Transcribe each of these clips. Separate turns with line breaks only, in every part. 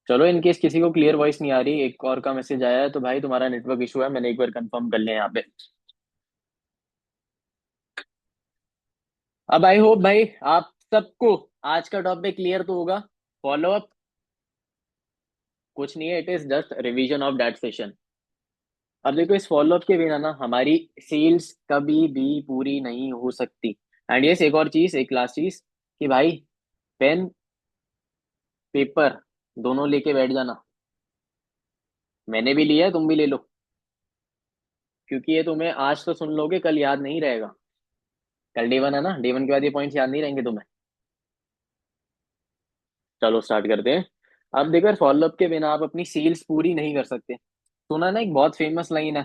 चलो, इनकेस किसी को क्लियर वॉइस नहीं आ रही, एक और का मैसेज आया है, तो भाई तुम्हारा नेटवर्क इशू है, मैंने एक बार कंफर्म कर लिया यहाँ पे। अब आई होप भाई आप सबको आज का टॉपिक क्लियर तो होगा। फॉलो अप कुछ नहीं है, it is just revision of that session. अब देखो, इस फॉलो अप के बिना ना हमारी सेल्स कभी भी पूरी नहीं हो सकती। एंड यस, एक और चीज, एक लास्ट चीज, कि भाई पेन पेपर दोनों लेके बैठ जाना। मैंने भी लिया है, तुम भी ले लो, क्योंकि ये तुम्हें आज तो सुन लोगे, कल याद नहीं रहेगा। कल डे वन है ना, डे वन के बाद ये पॉइंट्स याद नहीं रहेंगे तुम्हें। चलो स्टार्ट करते हैं। अब देखो, फॉलो अप के बिना आप अपनी सेल्स पूरी नहीं कर सकते। सुना ना, एक बहुत फेमस लाइन है,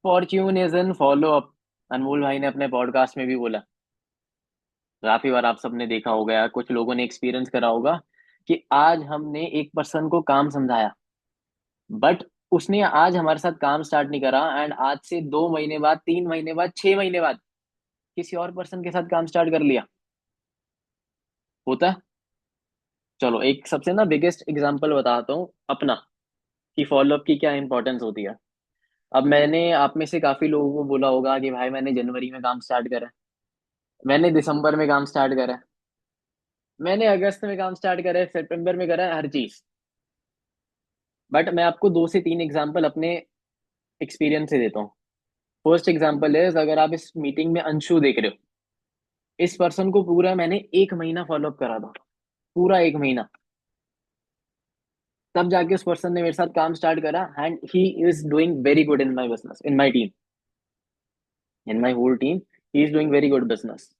fortune is in follow up. Anmol भाई ने अपने पॉडकास्ट में भी बोला। काफी बार आप सबने देखा होगा, या कुछ लोगों ने एक्सपीरियंस करा होगा, कि आज हमने एक पर्सन को काम समझाया, बट उसने आज हमारे साथ काम स्टार्ट नहीं करा, एंड आज से 2 महीने बाद, 3 महीने बाद, 6 महीने बाद किसी और पर्सन के साथ काम स्टार्ट कर लिया। होता है। चलो, एक सबसे ना बिगेस्ट एग्जांपल बताता हूँ अपना, कि फॉलोअप की क्या इंपॉर्टेंस होती है। अब मैंने आप में से काफी लोगों को बोला होगा कि भाई मैंने जनवरी में काम स्टार्ट करा है, मैंने दिसंबर में काम स्टार्ट करा है, मैंने अगस्त में काम स्टार्ट करा है, सितंबर में करा है, हर चीज। बट मैं आपको 2 से 3 एग्जाम्पल अपने एक्सपीरियंस से देता हूँ। फर्स्ट एग्जाम्पल है, अगर आप इस मीटिंग में अंशु देख रहे हो, इस पर्सन को पूरा मैंने 1 महीना फॉलोअप करा था, पूरा 1 महीना। तब जाके उस पर्सन ने मेरे साथ काम स्टार्ट करा, and he is doing very good in my business, in my team, in my whole team. He is doing very good business.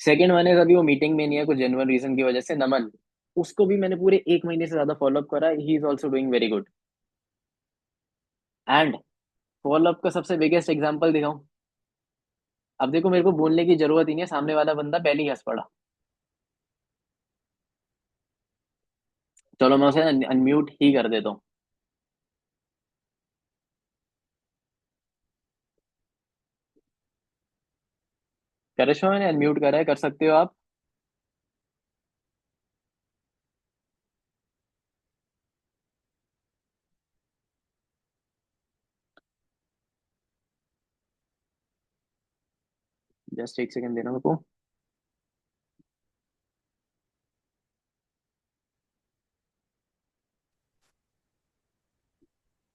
Second मैंने, अभी वो मीटिंग में नहीं है कुछ जेन्युइन रीजन की वजह से, नमन, उसको भी मैंने पूरे 1 महीने से ज्यादा फॉलोअप करा, he is also doing very good. And follow up का सबसे बिगेस्ट एग्जाम्पल दिखाऊं। अब देखो, मेरे को बोलने की जरूरत ही नहीं है, सामने वाला बंदा पहले ही हंस पड़ा। चलो मैं उसे अनम्यूट ही कर देता हूँ। करिश्मा, मैंने अनम्यूट करा है, कर सकते हो आप। जस्ट एक सेकंड देना मेरे को।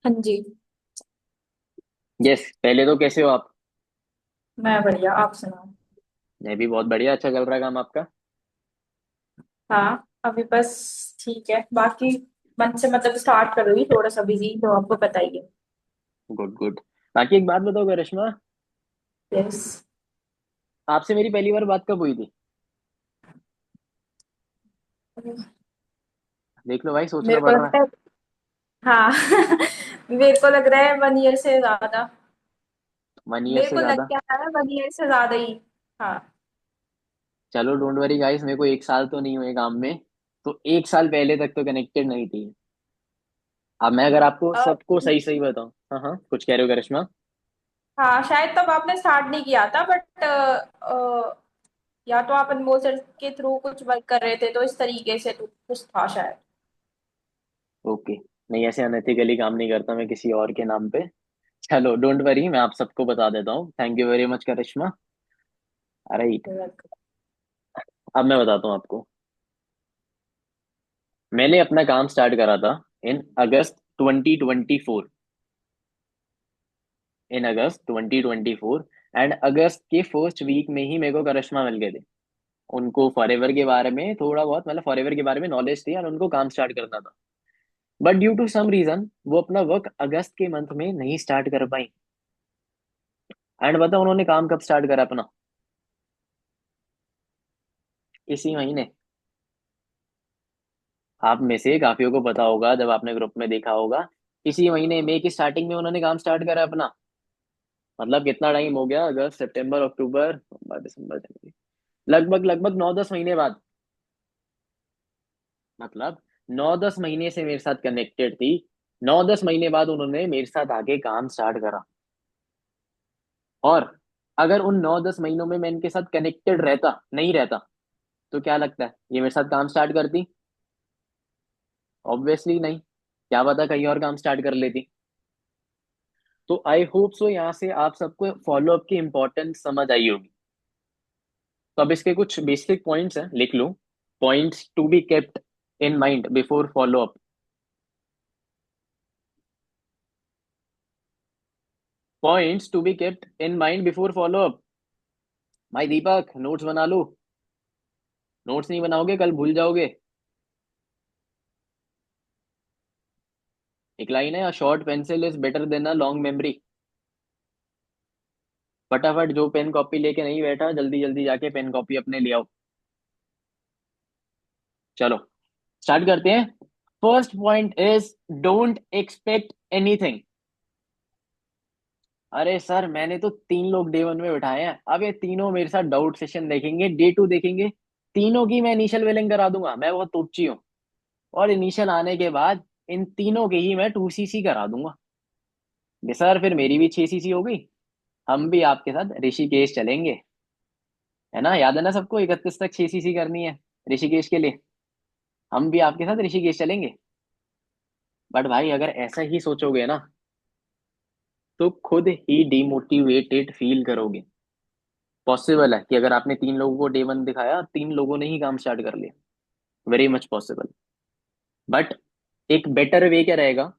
हाँ जी।
यस, पहले तो कैसे हो आप?
मैं बढ़िया, आप सुनाओ।
मैं भी बहुत बढ़िया, अच्छा चल रहा है काम आपका?
हाँ, अभी बस ठीक है, बाकी मन से मतलब स्टार्ट कर रही, थोड़ा सा बिजी तो आपको पता ही है।
Good good. बाकी एक बात बताओ करिश्मा,
यस।
आपसे मेरी पहली बार बात कब हुई थी? देख लो भाई, सोचना
मेरे को
पड़ रहा है।
लगता है, हाँ। मेरे को लग रहा है 1 ईयर से ज्यादा।
1 ईयर
मेरे
से
को लग
ज्यादा?
क्या रहा है, 1 ईयर से ज्यादा ही। हाँ।
चलो डोंट वरी गाइस, मेरे को 1 साल तो नहीं हुए काम में, तो 1 साल पहले तक तो कनेक्टेड नहीं थी। अब मैं अगर आपको
अ,
सबको सही सही बताऊं, हाँ हाँ, कुछ कह रहे हो करिश्मा?
हाँ, शायद तब आपने स्टार्ट नहीं किया था, बट या तो आप अनमोल सर के थ्रू कुछ वर्क कर रहे थे, तो इस तरीके से तो कुछ था शायद।
ओके। नहीं, ऐसे अनएथिकली काम नहीं करता मैं किसी और के नाम पे। चलो डोंट वरी, मैं आप सबको बता देता हूँ, thank you very much Karishma. Right. अब मैं बताता हूँ आपको। मैंने अपना काम स्टार्ट करा था इन अगस्त 2024। इन अगस्त 2024। एंड अगस्त के फर्स्ट वीक में ही मेरे को करिश्मा मिल गए थे। उनको फॉरएवर के बारे में थोड़ा बहुत, मतलब फॉरएवर के बारे में नॉलेज थी, और उनको काम स्टार्ट करना था। But due to some reason वो अपना वर्क अगस्त के मंथ में नहीं स्टार्ट कर पाई। एंड बताओ उन्होंने काम कब स्टार्ट करा अपना? इसी महीने। आप में से काफियों को पता होगा, जब आपने ग्रुप में देखा होगा, इसी महीने मई की स्टार्टिंग में उन्होंने काम स्टार्ट करा अपना। मतलब कितना टाइम हो गया, अगस्त सितंबर अक्टूबर नवंबर दिसंबर जनवरी, लगभग लगभग 9-10 महीने बाद। मतलब 9-10 महीने से मेरे साथ कनेक्टेड थी। 9-10 महीने बाद उन्होंने मेरे साथ आके काम स्टार्ट करा। और अगर उन 9-10 महीनों में मैं इनके साथ कनेक्टेड रहता नहीं रहता, तो क्या लगता है ये मेरे साथ काम स्टार्ट करती? ऑब्वियसली नहीं, क्या पता कहीं और काम स्टार्ट कर लेती। तो आई होप सो यहाँ से आप सबको फॉलो अप की इंपॉर्टेंस समझ आई होगी। तो अब इसके कुछ बेसिक पॉइंट्स हैं, लिख लो। Points to be kept in mind before follow up. Points to be kept in mind before follow up. भाई दीपक, नोट्स बना लो। नोट्स नहीं बनाओगे कल भूल जाओगे। एक लाइन है, short pencil is better than a long memory. फटाफट जो पेन कॉपी लेके नहीं बैठा, जल्दी जल्दी जाके पेन कॉपी अपने ले आओ। चलो स्टार्ट करते हैं। First point is don't expect anything. अरे सर, मैंने तो 3 लोग डे 1 में बिठाए हैं, अब ये तीनों मेरे साथ डाउट सेशन देखेंगे, डे 2 देखेंगे। तीनों की मैं इनिशियल बिलिंग करा दूंगा, मैं बहुत टोपची हूँ। और इनिशियल आने के बाद इन तीनों की ही मैं 2 सीसी करा दूंगा। ये सर फिर मेरी भी 6 सीसी हो गई। हम भी आपके साथ ऋषिकेश चलेंगे। है ना, याद है ना सबको, 31 तक 6 सीसी करनी है ऋषिकेश के लिए। हम भी आपके साथ ऋषिकेश चलेंगे। बट भाई अगर ऐसा ही सोचोगे ना, तो खुद ही डिमोटिवेटेड फील करोगे। पॉसिबल है कि अगर आपने 3 लोगों को डे 1 दिखाया, 3 लोगों ने ही काम स्टार्ट कर लिया। Very much possible. बट एक बेटर वे क्या रहेगा,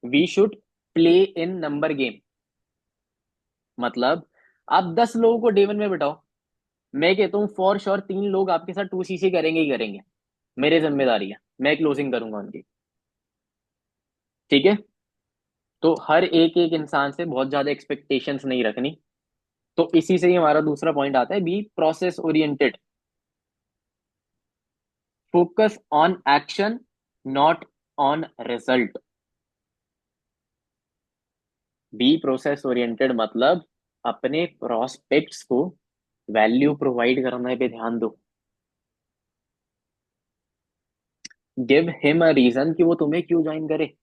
we should play in number game. मतलब आप 10 लोगों को डे 1 में बिठाओ, मैं कहता हूँ फॉर श्योर 3 लोग आपके साथ 2 सीसी करेंगे ही करेंगे। मेरी जिम्मेदारी है, मैं क्लोजिंग करूंगा उनकी। ठीक है। तो हर एक एक इंसान से बहुत ज्यादा एक्सपेक्टेशंस नहीं रखनी। तो इसी से ही हमारा दूसरा पॉइंट आता है, be process oriented. Focus on action, not on result. Be process oriented मतलब अपने प्रोस्पेक्ट्स को वैल्यू प्रोवाइड करने पे ध्यान दो। गिव हिम अ रीजन कि वो तुम्हें क्यों ज्वाइन करे।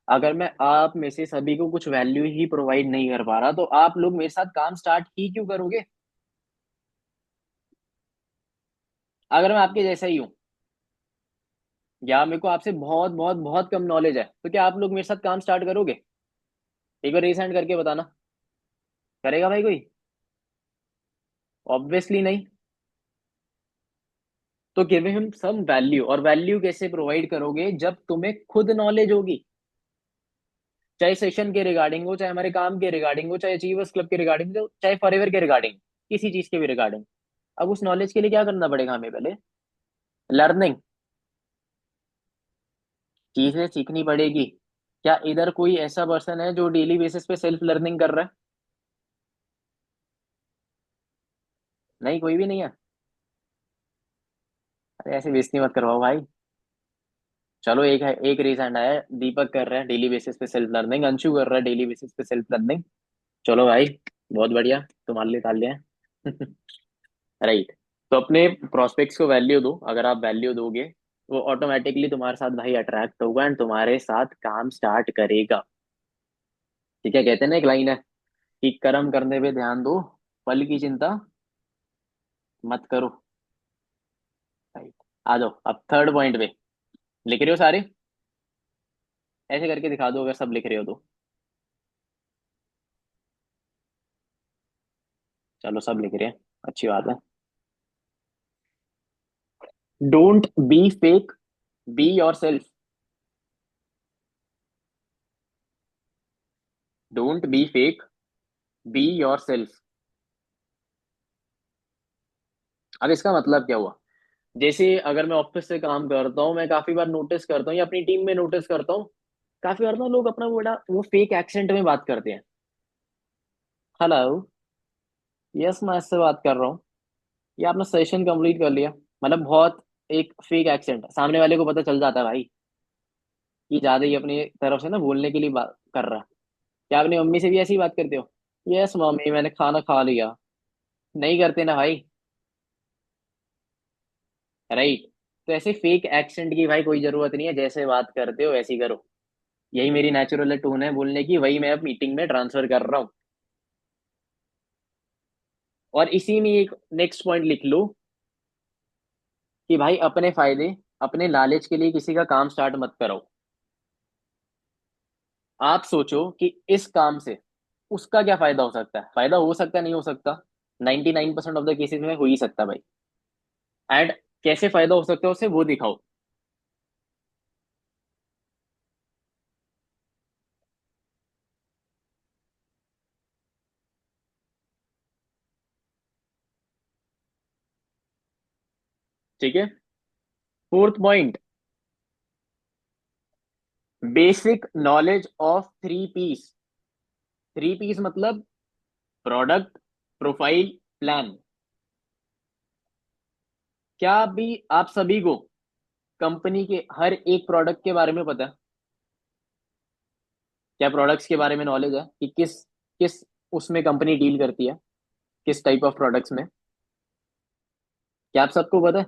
अगर मैं आप में से सभी को कुछ वैल्यू ही प्रोवाइड नहीं कर पा रहा, तो आप लोग मेरे साथ काम स्टार्ट ही क्यों करोगे। अगर मैं आपके जैसा ही हूँ, या मेरे को आपसे बहुत बहुत बहुत कम नॉलेज है, तो क्या आप लोग मेरे साथ काम स्टार्ट करोगे। एक बार रेस हैंड करके बताना, करेगा भाई कोई। ऑब्वियसली नहीं। तो गिव हिम सम वैल्यू, और वैल्यू कैसे प्रोवाइड करोगे, जब तुम्हें खुद नॉलेज होगी। चाहे सेशन के रिगार्डिंग हो, चाहे हमारे काम के रिगार्डिंग हो, चाहे अचीवर्स क्लब के रिगार्डिंग हो, चाहे फॉरएवर के रिगार्डिंग, किसी चीज के भी रिगार्डिंग। अब उस नॉलेज के लिए क्या करना पड़ेगा हमें पहले, लर्निंग। चीजें सीखनी पड़ेगी। क्या इधर कोई ऐसा पर्सन है जो डेली बेसिस पे सेल्फ लर्निंग कर रहा है। नहीं, कोई भी नहीं है। अरे ऐसे बेइज्जती मत करवाओ भाई। चलो एक है, एक रेज हैंड आया है। दीपक कर रहा है डेली बेसिस पे सेल्फ लर्निंग, अंशु कर रहा है डेली बेसिस पे सेल्फ लर्निंग। चलो भाई, बहुत बढ़िया, तुम्हारे लिए तालियां हैं। राइट। तो अपने प्रोस्पेक्ट्स को वैल्यू दो। अगर आप वैल्यू दोगे, वो ऑटोमेटिकली तुम्हारे साथ भाई अट्रैक्ट होगा एंड तुम्हारे साथ काम स्टार्ट करेगा। ठीक है, कहते हैं ना एक लाइन है कि कर्म करने पे ध्यान दो, फल की चिंता मत करो। राइट। आ जाओ अब थर्ड पॉइंट पे। लिख रहे हो सारे, ऐसे करके दिखा दो अगर सब लिख रहे हो तो। चलो सब लिख रहे हैं, अच्छी बात है। Don't be fake, be your self. Don't be fake, be your self. अब इसका मतलब क्या हुआ, जैसे अगर मैं ऑफिस से काम करता हूँ, मैं काफी बार नोटिस करता हूँ या अपनी टीम में नोटिस करता हूँ, काफी बार ना लोग अपना बड़ा वो फेक एक्सेंट में बात करते हैं। हेलो, यस मैं इससे बात कर रहा हूँ, ये आपने सेशन कंप्लीट कर लिया। मतलब बहुत एक फेक एक्सेंट, सामने वाले को पता चल जाता है भाई कि ज्यादा ही अपनी तरफ से ना बोलने के लिए बात कर रहा है। क्या अपनी मम्मी से भी ऐसी बात करते हो, यस मम्मी मैंने खाना खा लिया। नहीं करते ना भाई। राइट। तो ऐसे फेक एक्सेंट की भाई कोई जरूरत नहीं है, जैसे बात करते हो वैसी करो। यही मेरी नेचुरल टोन है बोलने की, वही मैं अब मीटिंग में ट्रांसफर कर रहा हूँ। और इसी में एक नेक्स्ट पॉइंट लिख लो कि भाई अपने फायदे, अपने लालच के लिए किसी का काम स्टार्ट मत करो। आप सोचो कि इस काम से उसका क्या फायदा हो सकता है, फायदा हो सकता है, नहीं हो सकता, 99% ऑफ द केसेस में हो ही सकता है भाई। एंड कैसे फायदा हो सकता है उसे वो दिखाओ। ठीक है। Fourth point, basic knowledge of three piece. Three piece मतलब प्रोडक्ट, प्रोफाइल, प्लान। क्या भी आप सभी को कंपनी के हर एक प्रोडक्ट के बारे में पता है? क्या प्रोडक्ट्स के बारे में नॉलेज है कि किस किस उसमें कंपनी डील करती है, किस टाइप ऑफ प्रोडक्ट्स में? क्या आप सबको पता है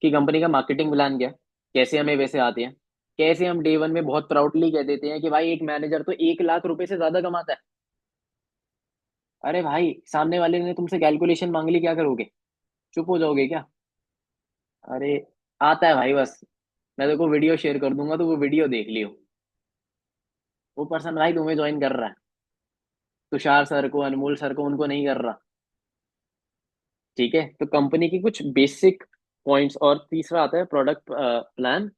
कि कंपनी का मार्केटिंग प्लान क्या है, कैसे हमें वैसे आते हैं? कैसे हम डे वन में बहुत प्राउडली कह देते हैं कि भाई एक मैनेजर तो 1 लाख रुपए से ज्यादा कमाता है। अरे भाई, सामने वाले ने तुमसे कैलकुलेशन मांग ली, क्या करोगे? चुप हो जाओगे क्या? अरे, आता है भाई बस। मैं देखो वीडियो शेयर कर दूंगा, तो वो वीडियो देख लियो। वो पर्सन भाई तुम्हें ज्वाइन कर रहा है, तुषार सर को, अनमोल सर को, उनको नहीं कर रहा। ठीक है, तो कंपनी की कुछ बेसिक पॉइंट्स, और तीसरा आता है प्रोडक्ट प्लान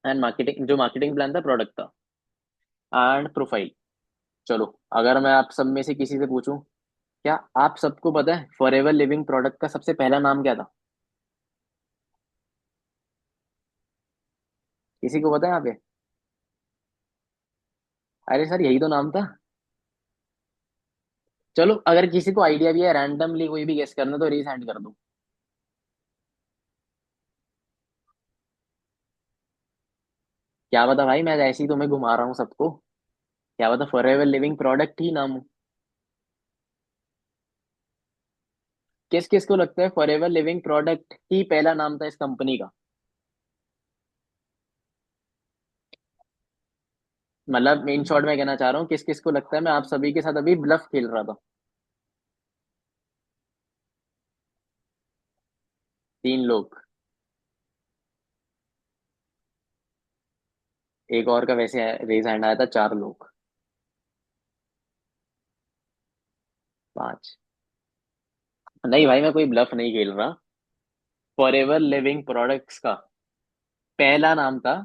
एंड मार्केटिंग, जो मार्केटिंग प्लान था प्रोडक्ट का, एंड प्रोफाइल। चलो, अगर मैं आप सब में से किसी से पूछूं, क्या आप सबको पता है फॉरएवर लिविंग प्रोडक्ट का सबसे पहला नाम क्या था? किसी को पता है यहाँ पे? अरे सर, यही तो नाम था। चलो, अगर किसी को आइडिया भी है, रैंडमली कोई भी गेस करना, तो रीसेंड कर दो। क्या पता भाई, मैं ऐसे ही तुम्हें घुमा रहा हूँ सबको। क्या पता फॉरएवर लिविंग प्रोडक्ट ही नाम हो। किस किस को लगता है फॉरएवर लिविंग प्रोडक्ट ही पहला नाम था इस कंपनी का? मतलब इन शॉर्ट में कहना चाह रहा हूँ, किस किस को लगता है, मैं आप सभी के साथ अभी ब्लफ खेल रहा था। 3 लोग। एक और का वैसे रेज हैंड आया था, 4 लोग। 5। नहीं भाई, मैं कोई ब्लफ नहीं खेल रहा। फॉरएवर लिविंग प्रोडक्ट्स का पहला नाम था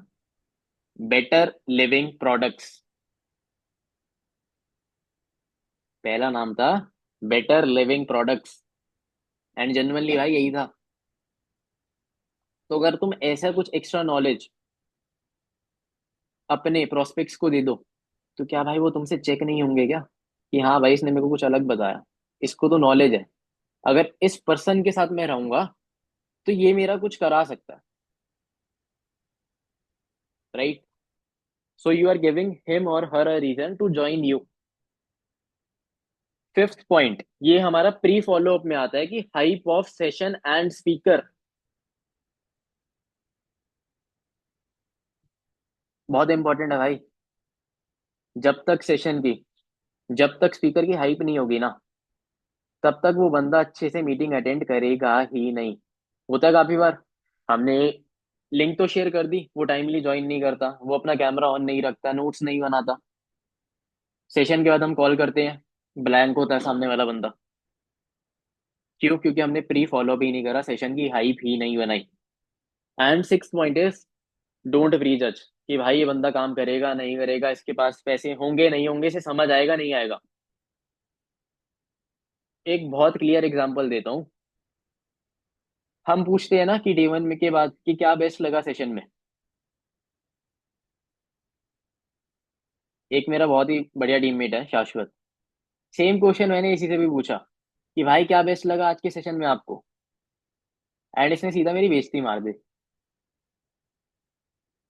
बेटर लिविंग प्रोडक्ट्स। पहला नाम था better living products. And generally भाई यही था। तो अगर तुम ऐसा कुछ एक्स्ट्रा नॉलेज अपने प्रोस्पेक्ट्स को दे दो, तो क्या भाई वो तुमसे चेक नहीं होंगे क्या कि हाँ भाई, इसने मेरे को कुछ अलग बताया, इसको तो नॉलेज है, अगर इस पर्सन के साथ मैं रहूंगा तो ये मेरा कुछ करा सकता है। Right? So you are giving him और her a reason to join you. Fifth point, ये हमारा प्री फॉलो अप में आता है कि hype of session and speaker. बहुत इंपॉर्टेंट है भाई। जब तक सेशन की, जब तक स्पीकर की हाइप नहीं होगी ना, तब तक वो बंदा अच्छे से मीटिंग अटेंड करेगा ही नहीं। होता है काफी बार, हमने लिंक तो शेयर कर दी, वो टाइमली ज्वाइन नहीं करता, वो अपना कैमरा ऑन नहीं रखता, नोट्स नहीं बनाता। सेशन के बाद हम कॉल करते हैं, ब्लैंक होता है सामने वाला बंदा। क्यों? क्योंकि हमने प्री फॉलो भी नहीं करा, सेशन की हाइप ही नहीं बनाई। And six point is, don't pre जज कि भाई ये बंदा काम करेगा नहीं करेगा, इसके पास पैसे होंगे नहीं होंगे, इसे समझ आएगा नहीं आएगा। एक बहुत क्लियर एग्जांपल देता हूँ। हम पूछते हैं ना कि डे वन में के बाद कि क्या बेस्ट लगा सेशन में। एक मेरा बहुत ही बढ़िया टीममेट है, शाश्वत। सेम क्वेश्चन मैंने इसी से भी पूछा कि भाई क्या बेस्ट लगा आज के सेशन में आपको। एंड इसने सीधा मेरी बेइज्जती मार दी।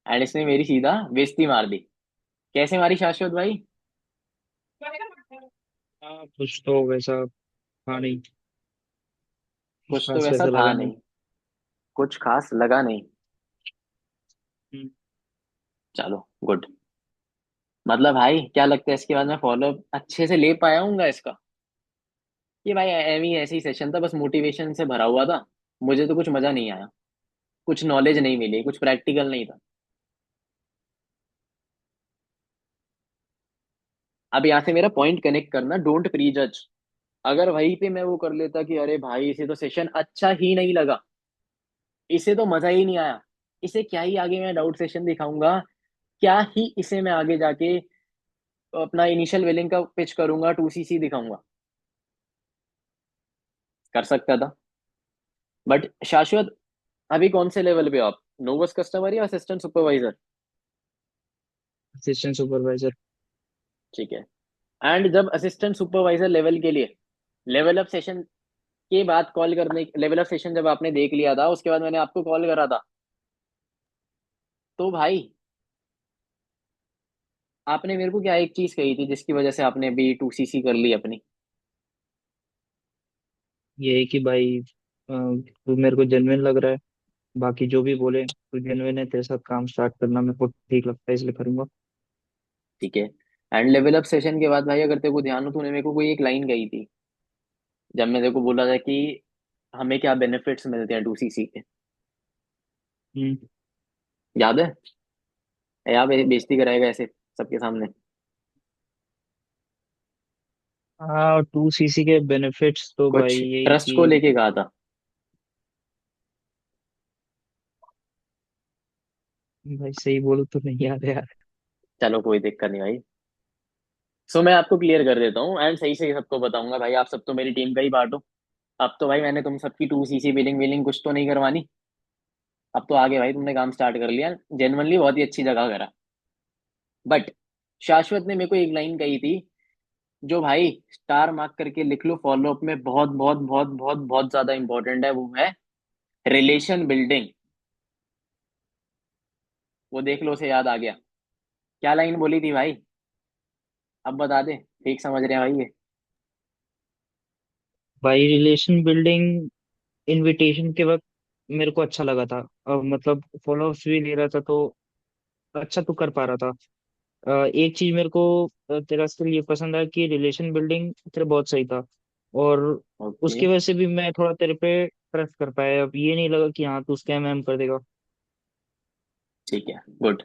एंड इसने मेरी सीधा बेइज्जती मार दी। कैसे मारी शाश्वत भाई?
हाँ, कुछ तो वैसा था नहीं। कुछ
कुछ तो
खास
वैसा
वैसा
था
लगा नहीं।
नहीं, कुछ खास लगा नहीं।
हम्म।
चलो, गुड। मतलब भाई क्या लगता है, इसके बाद मैं फॉलो अच्छे से ले पाया हूँ इसका? ये भाई एवी ऐसे ही सेशन था, बस मोटिवेशन से भरा हुआ था, मुझे तो कुछ मजा नहीं आया। कुछ नॉलेज नहीं मिली, कुछ प्रैक्टिकल नहीं था। अब यहाँ से मेरा पॉइंट कनेक्ट करना, डोंट प्री जज। अगर वहीं पे मैं वो कर लेता कि अरे भाई इसे तो सेशन अच्छा ही नहीं लगा, इसे तो मजा ही नहीं आया, इसे क्या ही आगे मैं डाउट सेशन दिखाऊंगा, क्या ही इसे मैं आगे जाके अपना इनिशियल वेलिंग का पिच करूंगा, 2cc दिखाऊंगा, कर सकता था। बट शाश्वत, अभी कौन से लेवल पे हो आप, नोवस कस्टमर या असिस्टेंट सुपरवाइजर?
Assistant supervisor.
ठीक है। एंड जब असिस्टेंट सुपरवाइजर लेवल के लिए लेवल अप सेशन के बाद कॉल करने, लेवल अप सेशन जब आपने देख लिया था उसके बाद मैंने आपको कॉल करा था, तो भाई आपने मेरे को क्या एक चीज कही थी जिसकी वजह से आपने अभी 2cc कर ली अपनी?
ये है कि भाई तू मेरे को जेन्युइन लग रहा है। बाकी जो भी बोले, तू जेन्युइन है, तेरे साथ काम स्टार्ट करना मेरे को ठीक लगता है, इसलिए करूंगा।
ठीक है। एंड लेवल अप सेशन के बाद भाई अगर तेरे को ध्यान हो, तूने मेरे को कोई एक लाइन कही थी जब मैं तेरे को बोला था कि हमें क्या बेनिफिट्स मिलते हैं 2cc के,
हम्म।
याद है? या बेइज्जती कराएगा ऐसे सबके सामने?
हाँ, 2cc के बेनिफिट्स तो भाई
कुछ
यही
ट्रस्ट को
कि
लेके कहा था।
भाई सही बोलो तो नहीं याद है यार।
चलो कोई दिक्कत नहीं भाई। सो मैं आपको क्लियर कर देता हूँ एंड सही सही सबको बताऊंगा भाई, आप सब तो मेरी टीम का ही पार्ट हो। अब तो भाई मैंने तुम सबकी 2cc बिलिंग विलिंग कुछ तो नहीं करवानी। अब तो आगे भाई तुमने काम स्टार्ट कर लिया, जेनुअनली बहुत ही अच्छी जगह करा। बट शाश्वत ने मेरे को एक लाइन कही थी जो भाई स्टार मार्क करके लिख लो, फॉलो अप में बहुत बहुत बहुत बहुत बहुत ज्यादा इंपॉर्टेंट है, वो है रिलेशन बिल्डिंग। वो देख लो, उसे याद आ गया। क्या लाइन बोली थी भाई? अब बता दे, ठीक समझ रहे हैं भाई ये?
भाई रिलेशन बिल्डिंग इनविटेशन के वक्त मेरे को अच्छा लगा था। मतलब फॉलो अप्स भी ले रहा था तो अच्छा तो कर पा रहा था। एक चीज मेरे को तेरा स्किल ये पसंद आया कि रिलेशन बिल्डिंग तेरा बहुत सही था। और
ओके।
उसकी वजह से भी मैं थोड़ा तेरे पे ट्रस्ट कर पाया। अब ये नहीं लगा कि हाँ तू स्कैम वैम कर देगा।
ठीक है, गुड।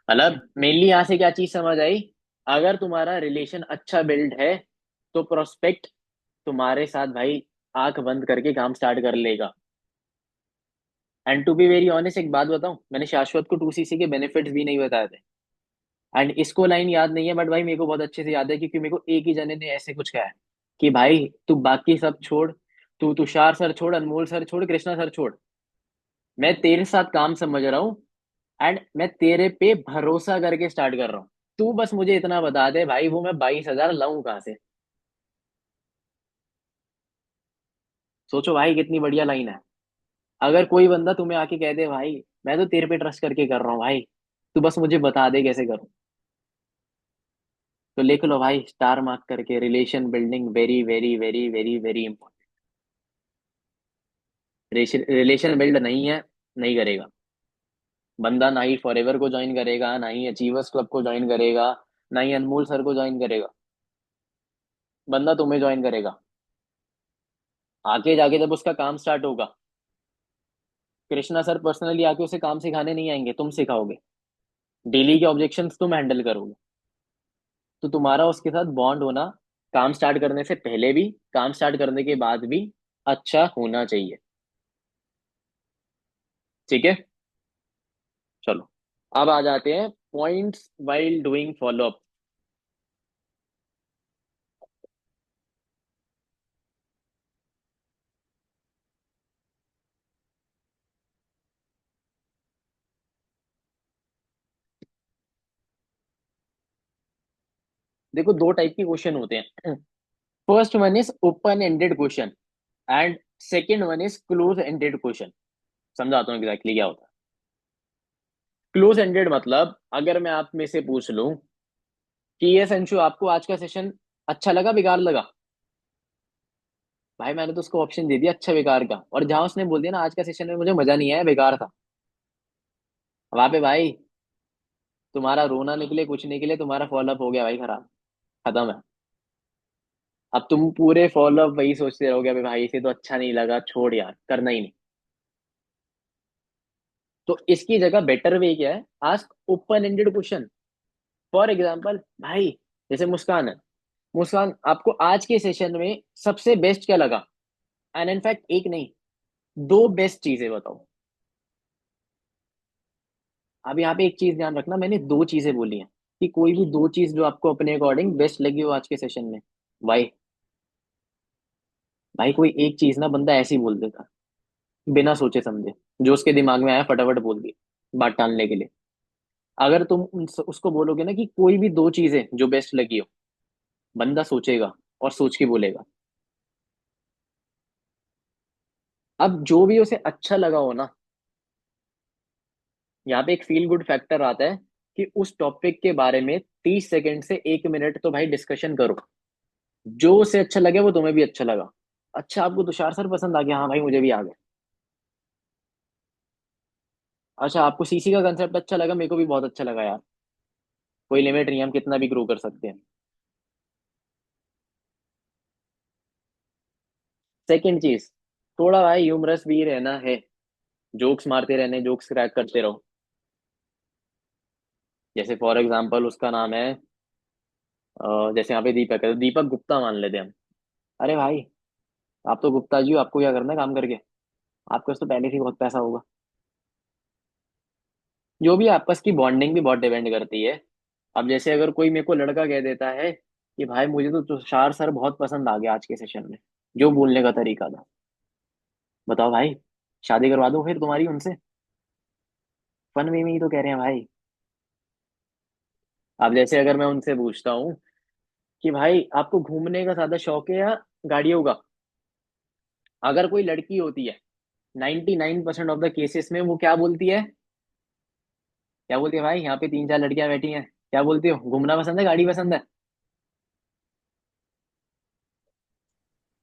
मतलब मेनली यहाँ से क्या चीज समझ आई, अगर तुम्हारा रिलेशन अच्छा बिल्ड है तो प्रोस्पेक्ट तुम्हारे साथ भाई आंख बंद करके काम स्टार्ट कर लेगा। And to be very honest, एक बात बताऊं, मैंने शाश्वत को 2cc के बेनिफिट्स भी नहीं बताए थे। एंड इसको लाइन याद नहीं है बट भाई मेरे को बहुत अच्छे से याद है, क्योंकि मेरे को एक ही जने ने ऐसे कुछ कहा है कि भाई तू बाकी सब छोड़, तू तुषार सर छोड़, अनमोल सर छोड़, कृष्णा सर छोड़, मैं तेरे साथ काम समझ रहा हूँ एंड मैं तेरे पे भरोसा करके स्टार्ट कर रहा हूँ। तू बस मुझे इतना बता दे भाई, वो मैं 22,000 लाऊं कहाँ से? सोचो भाई कितनी बढ़िया लाइन है। अगर कोई बंदा तुम्हें आके कह दे भाई मैं तो तेरे पे ट्रस्ट करके कर रहा हूँ भाई, तू बस मुझे बता दे कैसे करूँ, तो लिख लो भाई स्टार मार्क करके, relation building very very very very very important. Relation build नहीं है, नहीं करेगा बंदा, ना ही फॉरएवर को ज्वाइन करेगा, ना ही अचीवर्स क्लब को ज्वाइन करेगा, ना ही अनमोल सर को ज्वाइन करेगा। बंदा तुम्हें ज्वाइन करेगा। आगे जाके जब उसका काम स्टार्ट होगा, कृष्णा सर पर्सनली आके उसे काम सिखाने नहीं आएंगे, तुम सिखाओगे। डेली के ऑब्जेक्शंस तुम हैंडल करोगे। तो तुम्हारा उसके साथ बॉन्ड होना, काम स्टार्ट करने से पहले भी, काम स्टार्ट करने के बाद भी अच्छा होना चाहिए। ठीक है। चलो, अब आ जाते हैं points while doing follow up. देखो दो टाइप के क्वेश्चन होते हैं। First one is open ended question and second one is close ended question. समझाता हूँ एग्जैक्टली क्या होता है। क्लोज एंडेड मतलब अगर मैं आप में से पूछ लूं कि ये संशु आपको आज का सेशन अच्छा लगा बेकार लगा, भाई मैंने तो उसको ऑप्शन दे दिया अच्छा बेकार का, और जहां उसने बोल दिया ना आज का सेशन में मुझे मजा नहीं आया बेकार था, वहां पे भाई तुम्हारा रोना निकले कुछ निकले, तुम्हारा फॉलोअप हो गया भाई खराब, खत्म है। अब तुम पूरे फॉलोअप वही सोचते रहोगे, अबे भाई इसे तो अच्छा नहीं लगा, छोड़ यार, करना ही नहीं। तो इसकी जगह बेटर वे क्या है, ask open ended question. For example भाई, जैसे मुस्कान है, मुस्कान आपको आज के सेशन में सबसे बेस्ट क्या लगा, एंड इनफैक्ट एक नहीं, दो बेस्ट चीजें बताओ। अब यहाँ पे एक चीज ध्यान रखना, मैंने दो चीजें बोली हैं, कि कोई भी दो चीज जो आपको अपने अकॉर्डिंग बेस्ट लगी हो आज के सेशन में। भाई, भाई कोई एक चीज ना बंदा ऐसे ही बोल देता, बिना सोचे समझे, जो उसके दिमाग में आया फटाफट बोल दिया बात टालने के लिए। अगर तुम उसको बोलोगे ना कि कोई भी दो चीजें जो बेस्ट लगी हो, बंदा सोचेगा और सोच के बोलेगा। अब जो भी उसे अच्छा लगा हो ना, यहाँ पे एक फील गुड फैक्टर आता है, कि उस टॉपिक के बारे में 30 सेकंड से 1 मिनट तो भाई डिस्कशन करो। जो उसे अच्छा लगे वो तुम्हें भी अच्छा लगा। अच्छा आपको तुषार सर पसंद आ गया, हाँ भाई मुझे भी आ गया। अच्छा आपको सीसी का कंसेप्ट अच्छा लगा, मेरे को भी बहुत अच्छा लगा यार। कोई लिमिट नहीं है, हम कितना भी ग्रो कर सकते हैं। सेकंड चीज, थोड़ा भाई ह्यूमरस भी रहना है, जोक्स मारते रहने, जोक्स क्रैक करते रहो। जैसे फॉर एग्जांपल उसका नाम है जैसे यहाँ पे दीपक है, तो दीपक गुप्ता मान लेते हैं हम। अरे भाई, आप तो गुप्ता जी हो, आपको क्या करना है काम करके, आपके पास तो पहले से ही बहुत पैसा होगा। जो भी आपस की बॉन्डिंग भी बहुत डिपेंड करती है। अब जैसे अगर कोई मेरे को लड़का कह देता है कि भाई मुझे तो तुषार सर बहुत पसंद आ गया आज के सेशन में, जो बोलने का तरीका था, बताओ भाई, शादी करवा दो फिर तुम्हारी उनसे। फन वे में ही तो कह रहे हैं भाई। अब जैसे अगर मैं उनसे पूछता हूँ कि भाई आपको घूमने का ज्यादा शौक है या गाड़ियों का, अगर कोई लड़की होती है, 99% ऑफ द केसेस में वो क्या बोलती है, क्या बोलती है भाई, यहाँ पे तीन चार लड़कियां बैठी हैं, क्या बोलती हो, घूमना पसंद है गाड़ी पसंद है।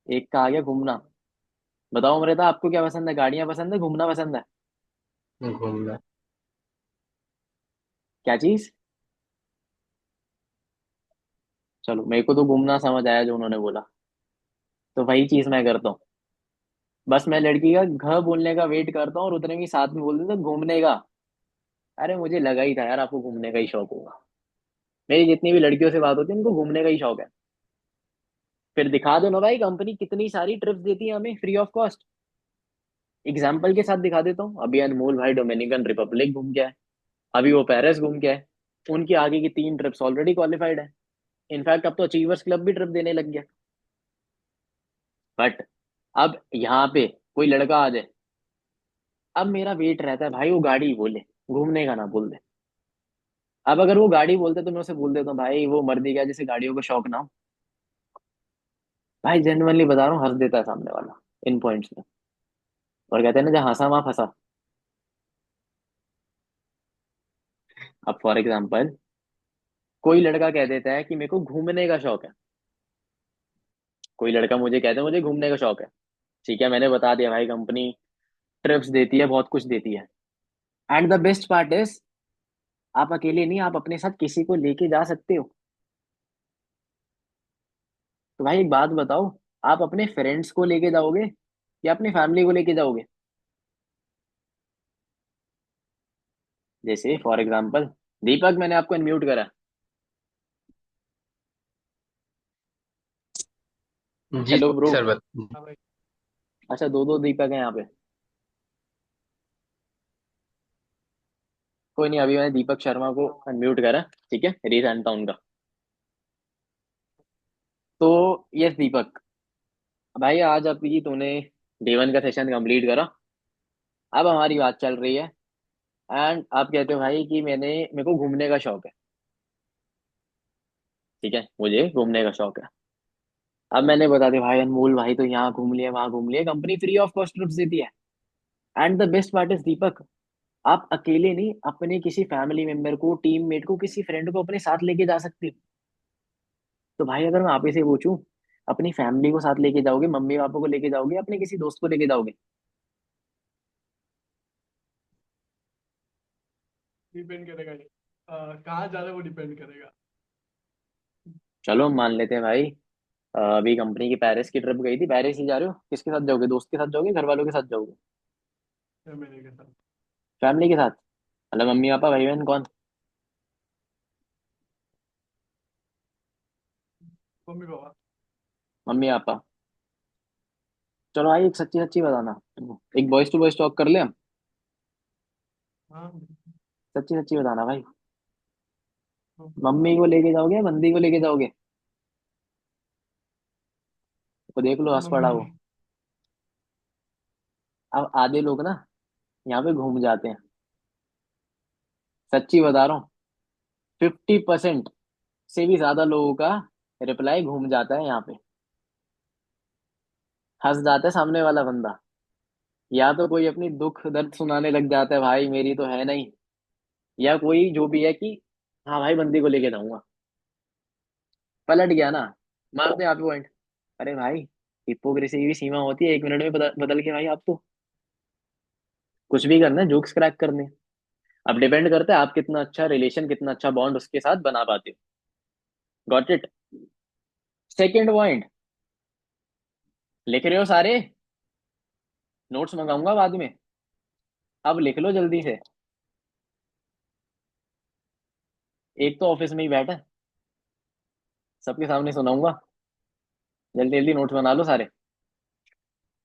एक का आ गया घूमना। बताओ अमृता, आपको क्या पसंद है, गाड़ियां पसंद है घूमना पसंद है।
घूमना।
क्या चीज। चलो मेरे को तो घूमना समझ आया जो उन्होंने बोला, तो वही चीज मैं करता हूँ। बस मैं लड़की का घ बोलने का वेट करता हूँ और उतने भी साथ में बोल देता हूँ घूमने का। अरे मुझे लगा ही था यार आपको घूमने का ही शौक होगा। मेरी जितनी भी लड़कियों से बात होती है उनको घूमने का ही शौक है। फिर दिखा दो ना भाई, कंपनी कितनी सारी ट्रिप्स देती है हमें फ्री ऑफ कॉस्ट। एग्जाम्पल के साथ दिखा देता हूँ, अभी अनमोल भाई डोमिनिकन रिपब्लिक घूम के आए, अभी वो पेरिस घूम के आए, उनकी आगे की 3 ट्रिप्स ऑलरेडी क्वालिफाइड है। इनफैक्ट अब तो अचीवर्स क्लब भी ट्रिप देने लग गया। बट अब यहाँ पे कोई लड़का आ जाए, अब मेरा वेट रहता है भाई वो गाड़ी बोले, घूमने का ना बोल दे। अब अगर वो गाड़ी बोलते तो मैं उसे बोल देता हूँ भाई वो मर्दी क्या जिसे गाड़ियों का शौक ना हो। भाई जेनुअनली बता रहा हूँ, हंस देता है सामने वाला इन पॉइंट्स में। और कहते हैं ना जहाँ हंसा वहां फंसा। अब फॉर एग्जाम्पल कोई लड़का कह देता है कि मेरे को घूमने का शौक है, कोई लड़का मुझे कहता है मुझे घूमने का शौक है। ठीक है, मैंने बता दिया भाई कंपनी ट्रिप्स देती है, बहुत कुछ देती है। And the best part is, आप अकेले नहीं, आप अपने साथ किसी को लेके जा सकते हो। तो भाई एक बात बताओ, आप अपने फ्रेंड्स को लेके जाओगे या अपनी फैमिली को लेके जाओगे। जैसे फॉर एग्जाम्पल दीपक, मैंने आपको अनम्यूट करा।
जी
हेलो ब्रो।
सर
हाँ भाई।
अच्छा दो दो दीपक हैं यहाँ पे। कोई नहीं, अभी मैंने दीपक शर्मा को अनम्यूट करा। ठीक है, रीसेंट था उनका। तो यस दीपक, भाई आज अभी तूने डे 1 का सेशन कंप्लीट करा, अब हमारी बात चल रही है। एंड आप कहते हो भाई कि मेरे को घूमने का शौक है। ठीक है, मुझे घूमने का शौक है। अब मैंने बता दिया भाई अनमोल भाई तो यहाँ घूम लिया वहां घूम लिया, company free of cost trips देती है। And the best part is Deepak, आप अकेले नहीं, अपने किसी फैमिली मेंबर को, टीम मेट को, किसी फ्रेंड को अपने साथ लेके जा सकते हो। तो भाई अगर मैं आप ही से पूछूं, अपनी फैमिली को साथ लेके जाओगे, मम्मी पापा को लेके जाओगे, अपने किसी दोस्त को लेके जाओगे।
डिपेंड करेगा ये, कहाँ जा रहे हैं वो डिपेंड करेगा।
चलो मान लेते हैं भाई, अभी कंपनी की पेरिस की ट्रिप गई थी, पेरिस ही जा रहे हो, किसके साथ जाओगे, दोस्त के साथ जाओगे घर वालों के साथ जाओगे।
फैमिली के साथ।
फैमिली के साथ? मतलब मम्मी पापा भाई बहन कौन?
Mummy papa.
Mummy papa. चलो भाई एक सच्ची सच्ची बताना। एक बॉयज टू बॉयज टॉक कर ले हम।
हाँ।
सच्ची सच्ची बताना भाई।
हाँ,
मम्मी को लेके जाओगे या बंदी को लेके जाओगे? तो देख लो हंस पड़ा
मम्मी।
वो। अब आधे लोग ना यहाँ पे घूम जाते हैं। सच्ची बता रहा हूँ। 50% से भी ज्यादा लोगों का रिप्लाई घूम जाता है यहाँ पे। हंस जाता है सामने वाला बंदा। या तो कोई अपनी दुख दर्द सुनाने लग जाता है, भाई मेरी तो है नहीं। या कोई जो भी है कि हाँ भाई बंदी को लेके जाऊंगा। पलट गया ना। मारते हैं आप पॉइंट। अरे भाई हिपोक्रेसी की भी सीमा होती है, 1 मिनट में बदल के भाई आप तो कुछ भी करना है, जोक्स क्रैक करने। अब डिपेंड करता है आप कितना अच्छा रिलेशन, कितना अच्छा बॉन्ड उसके साथ बना पाते हो। Got it? Second point. लिख रहे हो सारे? नोट्स मंगाऊंगा बाद में। अब लिख लो जल्दी से। एक तो ऑफिस में ही बैठा है, सबके सामने सुनाऊंगा। जल्दी जल्दी नोट्स बना लो सारे।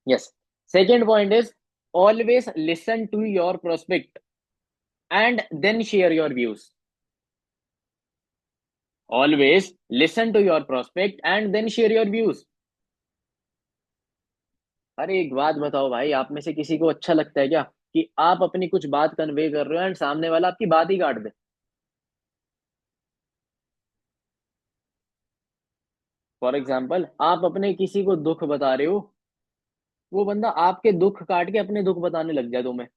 Yes. Second point is always listen to your prospect and then share your views. Always listen to your prospect and then share your views. अरे एक बात बताओ भाई, आप में से किसी को अच्छा लगता है क्या कि आप अपनी कुछ बात कन्वे कर रहे हो एंड सामने वाला आपकी बात ही काट दे? फॉर एग्जाम्पल आप अपने किसी को दुख बता रहे हो, वो बंदा आपके दुख काट के अपने दुख बताने लग जाए तुम्हें।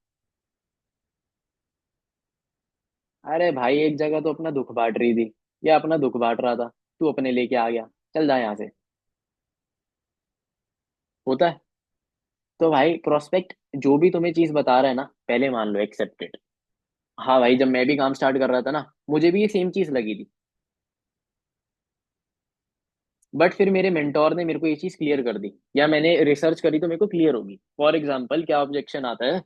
अरे भाई एक जगह तो अपना दुख बांट रही थी या अपना दुख बांट रहा था, तू अपने लेके आ गया। चल जा यहाँ से। होता है। तो भाई प्रोस्पेक्ट जो भी तुम्हें चीज बता रहा है ना, पहले मान लो एक्सेप्टेड। हाँ भाई जब मैं भी काम स्टार्ट कर रहा था ना, मुझे भी ये सेम चीज लगी थी। बट फिर मेरे मेंटोर ने मेरे को ये चीज क्लियर कर दी, या मैंने रिसर्च करी तो मेरे को क्लियर होगी। फॉर एग्जाम्पल क्या ऑब्जेक्शन आता है?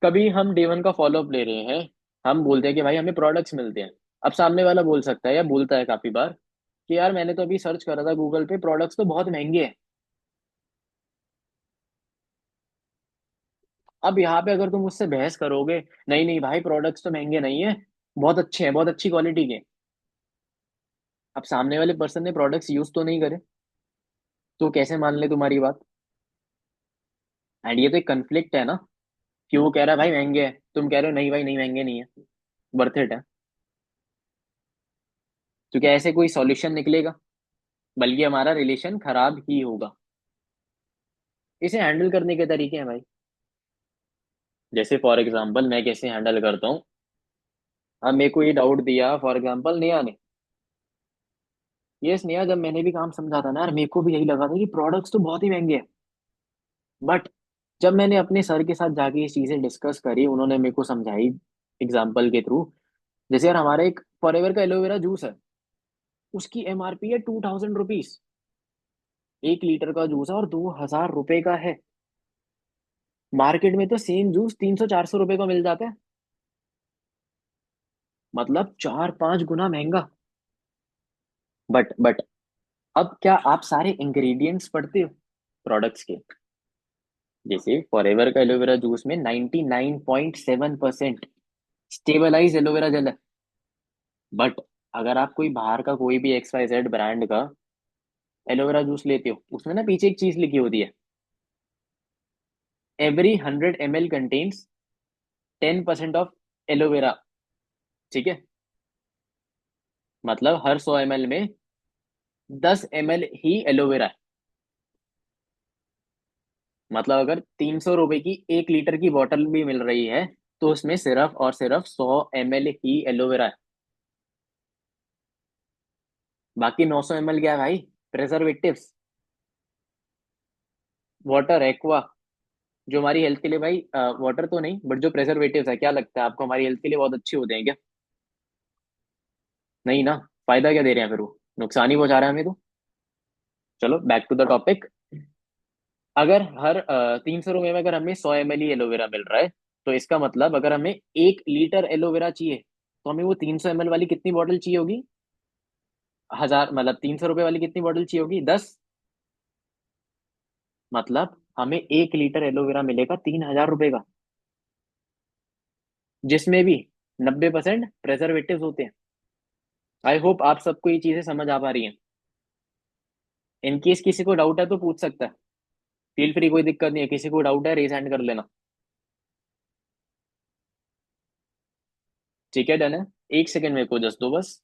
कभी हम डे 1 का फॉलोअप ले रहे हैं, हम बोलते हैं कि भाई हमें प्रोडक्ट्स मिलते हैं। अब सामने वाला बोल सकता है या बोलता है काफी बार कि यार मैंने तो अभी सर्च करा था गूगल पे, प्रोडक्ट्स तो बहुत महंगे हैं। अब यहाँ पे अगर तुम मुझसे बहस करोगे, नहीं नहीं भाई प्रोडक्ट्स तो महंगे नहीं है, बहुत अच्छे हैं, बहुत अच्छी क्वालिटी के। अब सामने वाले पर्सन ने प्रोडक्ट्स यूज तो नहीं करे, तो कैसे मान ले तुम्हारी बात? एंड ये तो एक कन्फ्लिक्ट है ना, कि वो कह रहा है भाई महंगे हैं, तुम कह रहे हो नहीं भाई नहीं महंगे नहीं है, वर्थ इट है। तो क्या ऐसे कोई सॉल्यूशन निकलेगा? बल्कि हमारा रिलेशन खराब ही होगा। इसे हैंडल करने के तरीके हैं भाई। जैसे फॉर एग्जांपल मैं कैसे हैंडल करता हूँ। अब मेरे को ये डाउट दिया फॉर एग्जांपल नेहा ने। ये नेहा, जब मैंने भी काम समझा था ना यार, मेरे को भी यही लगा था कि प्रोडक्ट्स तो बहुत ही महंगे हैं। बट जब मैंने अपने सर के साथ जाके ये चीजें डिस्कस करी, उन्होंने मेरे को समझाई एग्जाम्पल के थ्रू। जैसे यार हमारा एक फॉरएवर का एलोवेरा जूस है, उसकी एमआरपी है 2000 रुपीज। 1 लीटर का जूस है और 2000 रुपए का है। मार्केट में तो सेम जूस 300 400 रुपए का मिल जाता है। मतलब 4 5 गुना महंगा। बट अब क्या आप सारे इंग्रेडिएंट्स पढ़ते हो प्रोडक्ट्स के? जैसे फॉरएवर का एलोवेरा जूस में 99.7% स्टेबलाइज एलोवेरा जेल है। बट अगर आप कोई बाहर का कोई भी XYZ ब्रांड का एलोवेरा जूस लेते हो, उसमें ना पीछे एक चीज लिखी होती है, every 100 ml contains 10% of aloe vera. ठीक है? मतलब हर 100 ml में 10 ml ही एलोवेरा है। मतलब अगर 300 रुपए की 1 लीटर की बोतल भी मिल रही है, तो उसमें सिर्फ और सिर्फ 100 ml ही एलोवेरा है। बाकी 900 ml क्या है भाई? प्रेजर्वेटिव्स, वाटर, एक्वा, जो हमारी हेल्थ के लिए भाई, वाटर तो नहीं बट जो प्रेजर्वेटिव्स है, क्या लगता है आपको हमारी हेल्थ के लिए बहुत अच्छे होते हैं क्या? नहीं ना। फायदा क्या दे रहे हैं फिर वो? नुकसान ही पहुंचा रहा है हमें तो। चलो बैक टू द टॉपिक। अगर हर 300 रुपये में अगर हमें 100 ml ही एलोवेरा मिल रहा है, तो इसका मतलब अगर हमें 1 लीटर एलोवेरा चाहिए तो हमें वो 300 ml वाली कितनी बॉटल चाहिए होगी? 1000, मतलब 300 रुपए वाली कितनी बॉटल चाहिए होगी? 10। मतलब हमें 1 लीटर एलोवेरा मिलेगा 3000 रुपए का, जिसमें भी 90% प्रेजर्वेटिव होते हैं। आई होप आप सबको ये चीजें समझ आ पा रही हैं। इन केस किसी को डाउट है तो पूछ सकता है, फील फ्री, कोई दिक्कत नहीं है। किसी को डाउट है रेज हैंड कर लेना। ठीक है, डन है। 1 सेकंड मेरे को जस्ट दो बस।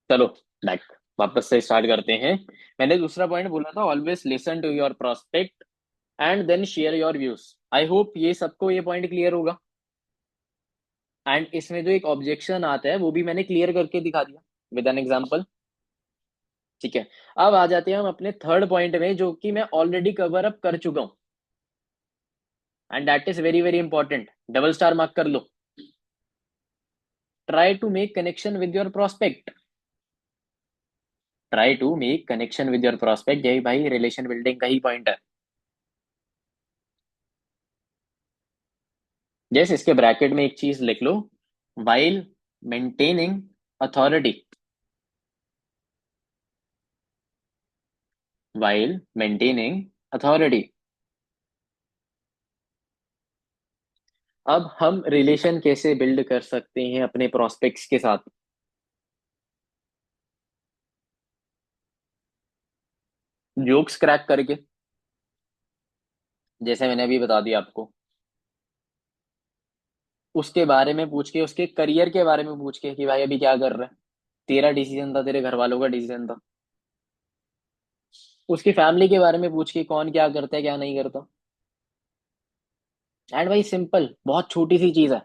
चलो, बैक, वापस से स्टार्ट करते हैं। मैंने दूसरा पॉइंट बोला था, always listen to your prospect and then share your views. I hope ये सबको ये पॉइंट क्लियर होगा। एंड इसमें जो एक ऑब्जेक्शन आता है वो भी मैंने क्लियर करके दिखा दिया विद एन एग्जांपल। ठीक है, अब आ जाते हैं हम अपने थर्ड पॉइंट में, जो कि मैं ऑलरेडी कवर अप कर चुका हूं, and that is very very important. Double star mark कर लो। Try to make connection with your prospect. Try to make connection with your prospect, यही भाई रिलेशन बिल्डिंग का ही पॉइंट है। जैसे इसके ब्रैकेट में एक चीज लिख लो, while maintaining authority. While maintaining authority. अब हम रिलेशन कैसे बिल्ड कर सकते हैं अपने प्रोस्पेक्ट्स के साथ? जोक्स क्रैक करके, जैसे मैंने अभी बता दिया आपको। उसके बारे में पूछ के, उसके करियर के बारे में पूछ के कि भाई अभी क्या कर रहा है, तेरा डिसीजन था, तेरे घर वालों का डिसीजन था। उसकी फैमिली के बारे में पूछ के, कौन क्या करता है क्या नहीं करता। एंड भाई सिंपल, बहुत छोटी सी चीज है।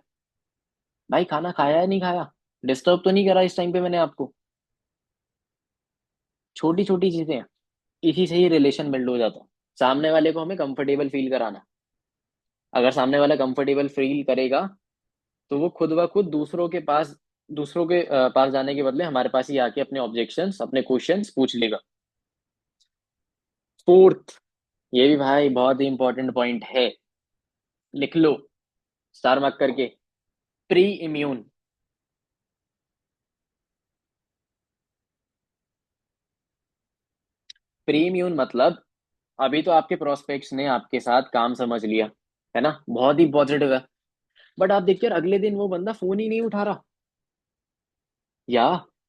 भाई खाना खाया है नहीं खाया, डिस्टर्ब तो नहीं करा इस टाइम पे मैंने आपको? छोटी छोटी चीजें हैं, इसी से ही रिलेशन बिल्ड हो जाता है। सामने वाले को हमें कंफर्टेबल फील कराना। अगर सामने वाला कंफर्टेबल फील करेगा तो वो खुद ब खुद दूसरों के पास जाने के बदले हमारे पास ही आके अपने ऑब्जेक्शंस, अपने क्वेश्चंस पूछ लेगा। फोर्थ, ये भी भाई बहुत ही इंपॉर्टेंट पॉइंट है, लिख लो स्टार मार्क करके। Pre immune. प्री इम्यून मतलब, अभी तो आपके प्रोस्पेक्ट्स ने आपके साथ काम समझ लिया, है ना, बहुत ही पॉजिटिव है। बट आप देखिए अगले दिन वो बंदा फोन ही नहीं उठा रहा, या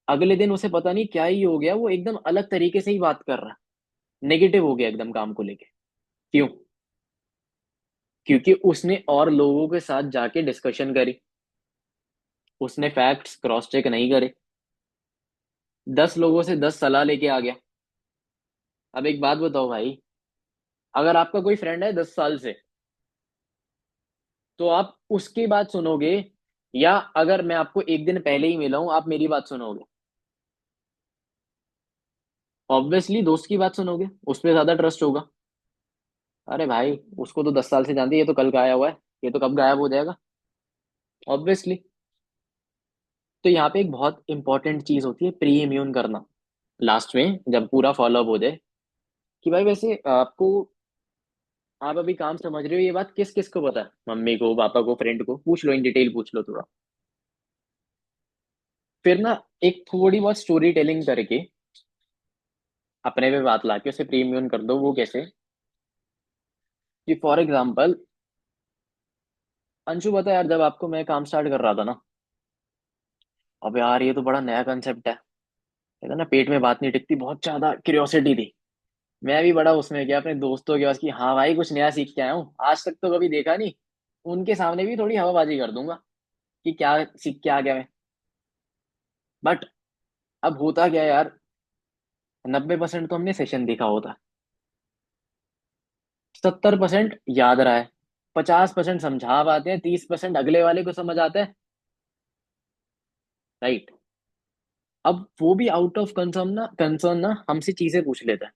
अगले दिन उसे पता नहीं क्या ही हो गया, वो एकदम अलग तरीके से ही बात कर रहा है, नेगेटिव हो गया एकदम काम को लेके। क्यों? क्योंकि उसने और लोगों के साथ जाके डिस्कशन करी, उसने फैक्ट्स क्रॉस चेक नहीं करे, 10 लोगों से 10 सलाह लेके आ गया। अब एक बात बताओ भाई, अगर आपका कोई फ्रेंड है 10 साल से, तो आप उसकी बात सुनोगे, या अगर मैं आपको एक दिन पहले ही मिला हूं आप मेरी बात सुनोगे? ऑब्वियसली दोस्त की बात सुनोगे, उस पर ज्यादा ट्रस्ट होगा। अरे भाई उसको तो 10 साल से जानती है, ये तो कल का आया हुआ है, ये तो कब गायब हो जाएगा। ऑब्वियसली। तो यहाँ पे एक बहुत इंपॉर्टेंट चीज होती है, प्री इम्यून करना। लास्ट में जब पूरा फॉलोअप हो जाए कि भाई वैसे आपको, आप अभी काम समझ रहे हो, ये बात किस किस को पता है, मम्मी को, पापा को, फ्रेंड को, पूछ लो, इन डिटेल पूछ लो थोड़ा। फिर ना एक थोड़ी बहुत स्टोरी टेलिंग करके अपने पे बात ला के उसे प्री इम्यून कर दो। वो कैसे? कि फॉर एग्जाम्पल, अंशु बता यार, जब आपको मैं काम स्टार्ट कर रहा था ना, अब यार ये तो बड़ा नया कंसेप्ट है, कहता ना पेट में बात नहीं टिकती, बहुत ज्यादा क्यूरियोसिटी थी। मैं भी बड़ा उसमें गया अपने दोस्तों के पास कि हाँ भाई कुछ नया सीख के आया हूँ, आज तक तो कभी देखा नहीं। उनके सामने भी थोड़ी हवाबाजी कर दूंगा कि क्या सीख के आ गया मैं। बट अब होता क्या है यार, 90% तो हमने सेशन देखा होता है, 70% याद रहा है, 50% समझा पाते हैं, 30% अगले वाले को समझ आता है। राइट। अब वो भी आउट ऑफ कंसर्न ना हमसे चीजें पूछ लेता है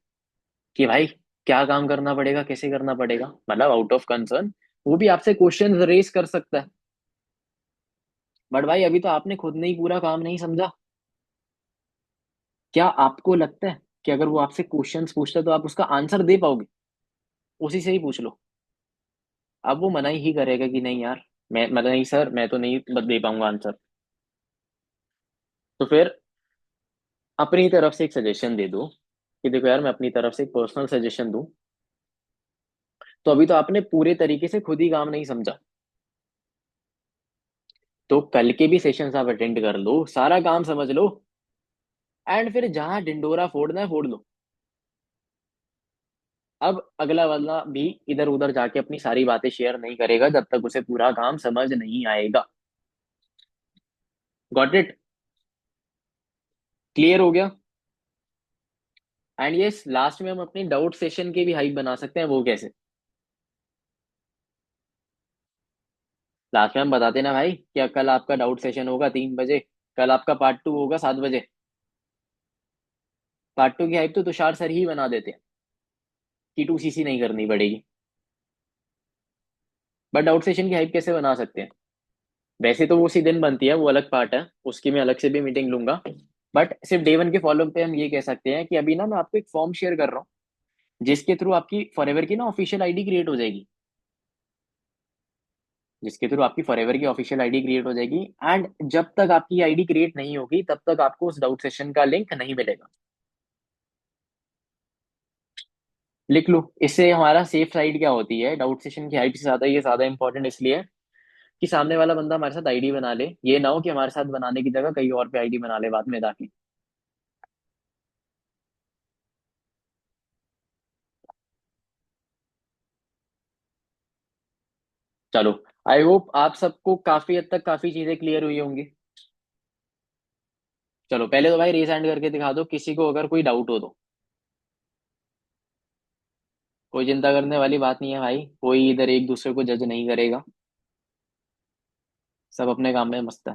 कि भाई क्या काम करना पड़ेगा, कैसे करना पड़ेगा, मतलब आउट ऑफ कंसर्न वो भी आपसे क्वेश्चन रेस कर सकता है। बट भाई अभी तो आपने खुद ने ही पूरा काम नहीं समझा। क्या आपको लगता है कि अगर वो आपसे क्वेश्चंस पूछता है तो आप उसका आंसर दे पाओगे? उसी से ही पूछ लो। अब वो मना ही करेगा कि नहीं यार, मैं मतलब नहीं सर, मैं तो नहीं दे पाऊंगा आंसर। तो फिर अपनी तरफ से एक सजेशन दे दो कि देखो यार, मैं अपनी तरफ से एक पर्सनल सजेशन दूं, तो अभी तो आपने पूरे तरीके से खुद ही काम नहीं समझा। तो कल के भी सेशंस आप अटेंड कर लो, सारा काम समझ लो, एंड फिर जहां डिंडोरा फोड़ना है फोड़ लो। अब अगला वाला भी इधर उधर जाके अपनी सारी बातें शेयर नहीं करेगा जब तक उसे पूरा काम समझ नहीं आएगा। Got it? क्लियर हो गया? एंड यस, लास्ट में हम अपनी डाउट सेशन की भी हाइप बना सकते हैं। वो कैसे? लास्ट में हम बताते ना भाई, क्या कल आपका डाउट सेशन होगा 3 बजे, कल आपका पार्ट 2 होगा 7 बजे। पार्ट 2 की हाइप तो तुषार सर ही बना देते हैं कि 2 CC नहीं करनी पड़ेगी। बट डाउट सेशन की हाइप कैसे बना सकते हैं? वैसे तो वो उसी दिन बनती है, वो अलग पार्ट है, उसकी मैं अलग से भी मीटिंग लूंगा। बट सिर्फ डे 1 के फॉलोअप पे हम ये कह सकते हैं कि अभी ना मैं आपको एक फॉर्म शेयर कर रहा हूँ, जिसके थ्रू आपकी फॉरएवर की ना ऑफिशियल आईडी क्रिएट हो जाएगी। जिसके थ्रू आपकी फॉरएवर की ऑफिशियल आईडी क्रिएट हो जाएगी, एंड जब तक आपकी आईडी क्रिएट नहीं होगी तब तक आपको उस डाउट सेशन का लिंक नहीं मिलेगा। लिख लो। इससे हमारा सेफ साइड क्या होती है, डाउट सेशन की हाइप से ज्यादा ये ज्यादा इंपॉर्टेंट इसलिए है कि सामने वाला बंदा हमारे साथ आईडी बना ले, ये ना हो कि हमारे साथ बनाने की जगह कहीं और पे आईडी बना ले बाद में जाके। चलो, आई होप आप सबको काफी हद तक काफी चीजें क्लियर हुई होंगी। चलो पहले तो भाई रेस हैंड करके दिखा दो किसी को अगर कोई डाउट हो तो। कोई चिंता करने वाली बात नहीं है भाई, कोई इधर एक दूसरे को जज नहीं करेगा, सब अपने काम में मस्त है।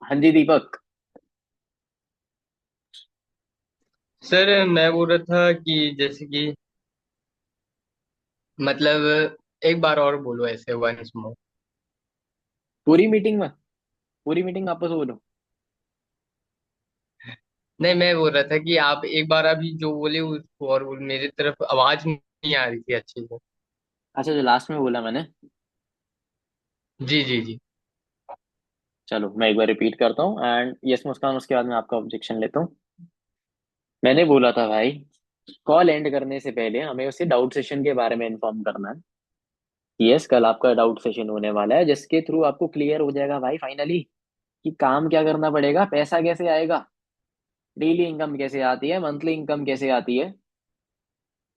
हाँ जी दीपक।
सर मैं बोल रहा था कि जैसे कि मतलब एक बार और बोलो ऐसे वंस मोर।
पूरी मीटिंग में, पूरी मीटिंग आपस में बोलो।
नहीं, मैं बोल रहा था कि आप एक बार अभी जो बोले उसको और बोल, मेरी तरफ आवाज नहीं आ रही थी अच्छे से।
अच्छा, जो लास्ट में बोला मैंने।
जी जी जी।
चलो मैं एक बार रिपीट करता हूँ, एंड यस मुस्कान, उसके बाद मैं आपका ऑब्जेक्शन लेता हूँ। मैंने बोला था भाई, कॉल एंड करने से पहले हमें उसे डाउट सेशन के बारे में इन्फॉर्म करना है। यस, कल आपका डाउट सेशन होने वाला है जिसके थ्रू आपको क्लियर हो जाएगा भाई फाइनली कि काम क्या करना पड़ेगा, पैसा कैसे आएगा, डेली इनकम कैसे आती है, मंथली इनकम कैसे आती है,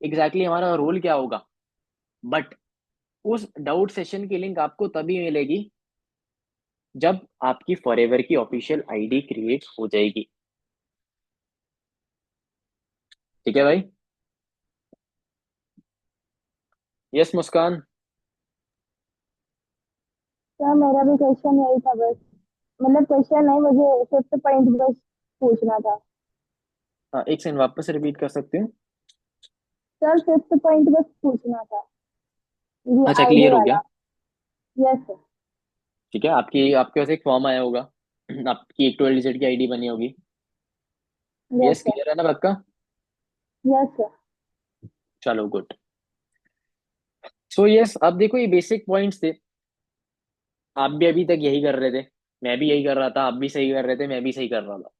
एग्जैक्टली हमारा रोल क्या होगा। बट उस डाउट सेशन की लिंक आपको तभी मिलेगी जब आपकी फॉरएवर की ऑफिशियल आईडी क्रिएट हो जाएगी। ठीक है भाई? यस मुस्कान।
सर मेरा भी क्वेश्चन यही था बस। मतलब क्वेश्चन नहीं, मुझे फिफ्थ पॉइंट बस पूछना था।
हाँ, एक सेकंड वापस रिपीट कर सकते हो?
सर फिफ्थ पॉइंट बस पूछना था, ये
अच्छा,
आईडी
क्लियर हो गया।
वाला। Yes sir.
ठीक है, आपकी आपके पास एक फॉर्म आया होगा, आपकी एक 12 डिजिट की आईडी बनी होगी।
Yes
yes,
sir.
क्लियर है ना पक्का?
Yes sir.
चलो गुड। सो यस, अब देखो ये बेसिक पॉइंट्स थे, आप भी अभी तक यही कर रहे थे, मैं भी यही कर रहा था, आप भी सही कर रहे थे, मैं भी सही कर रहा था।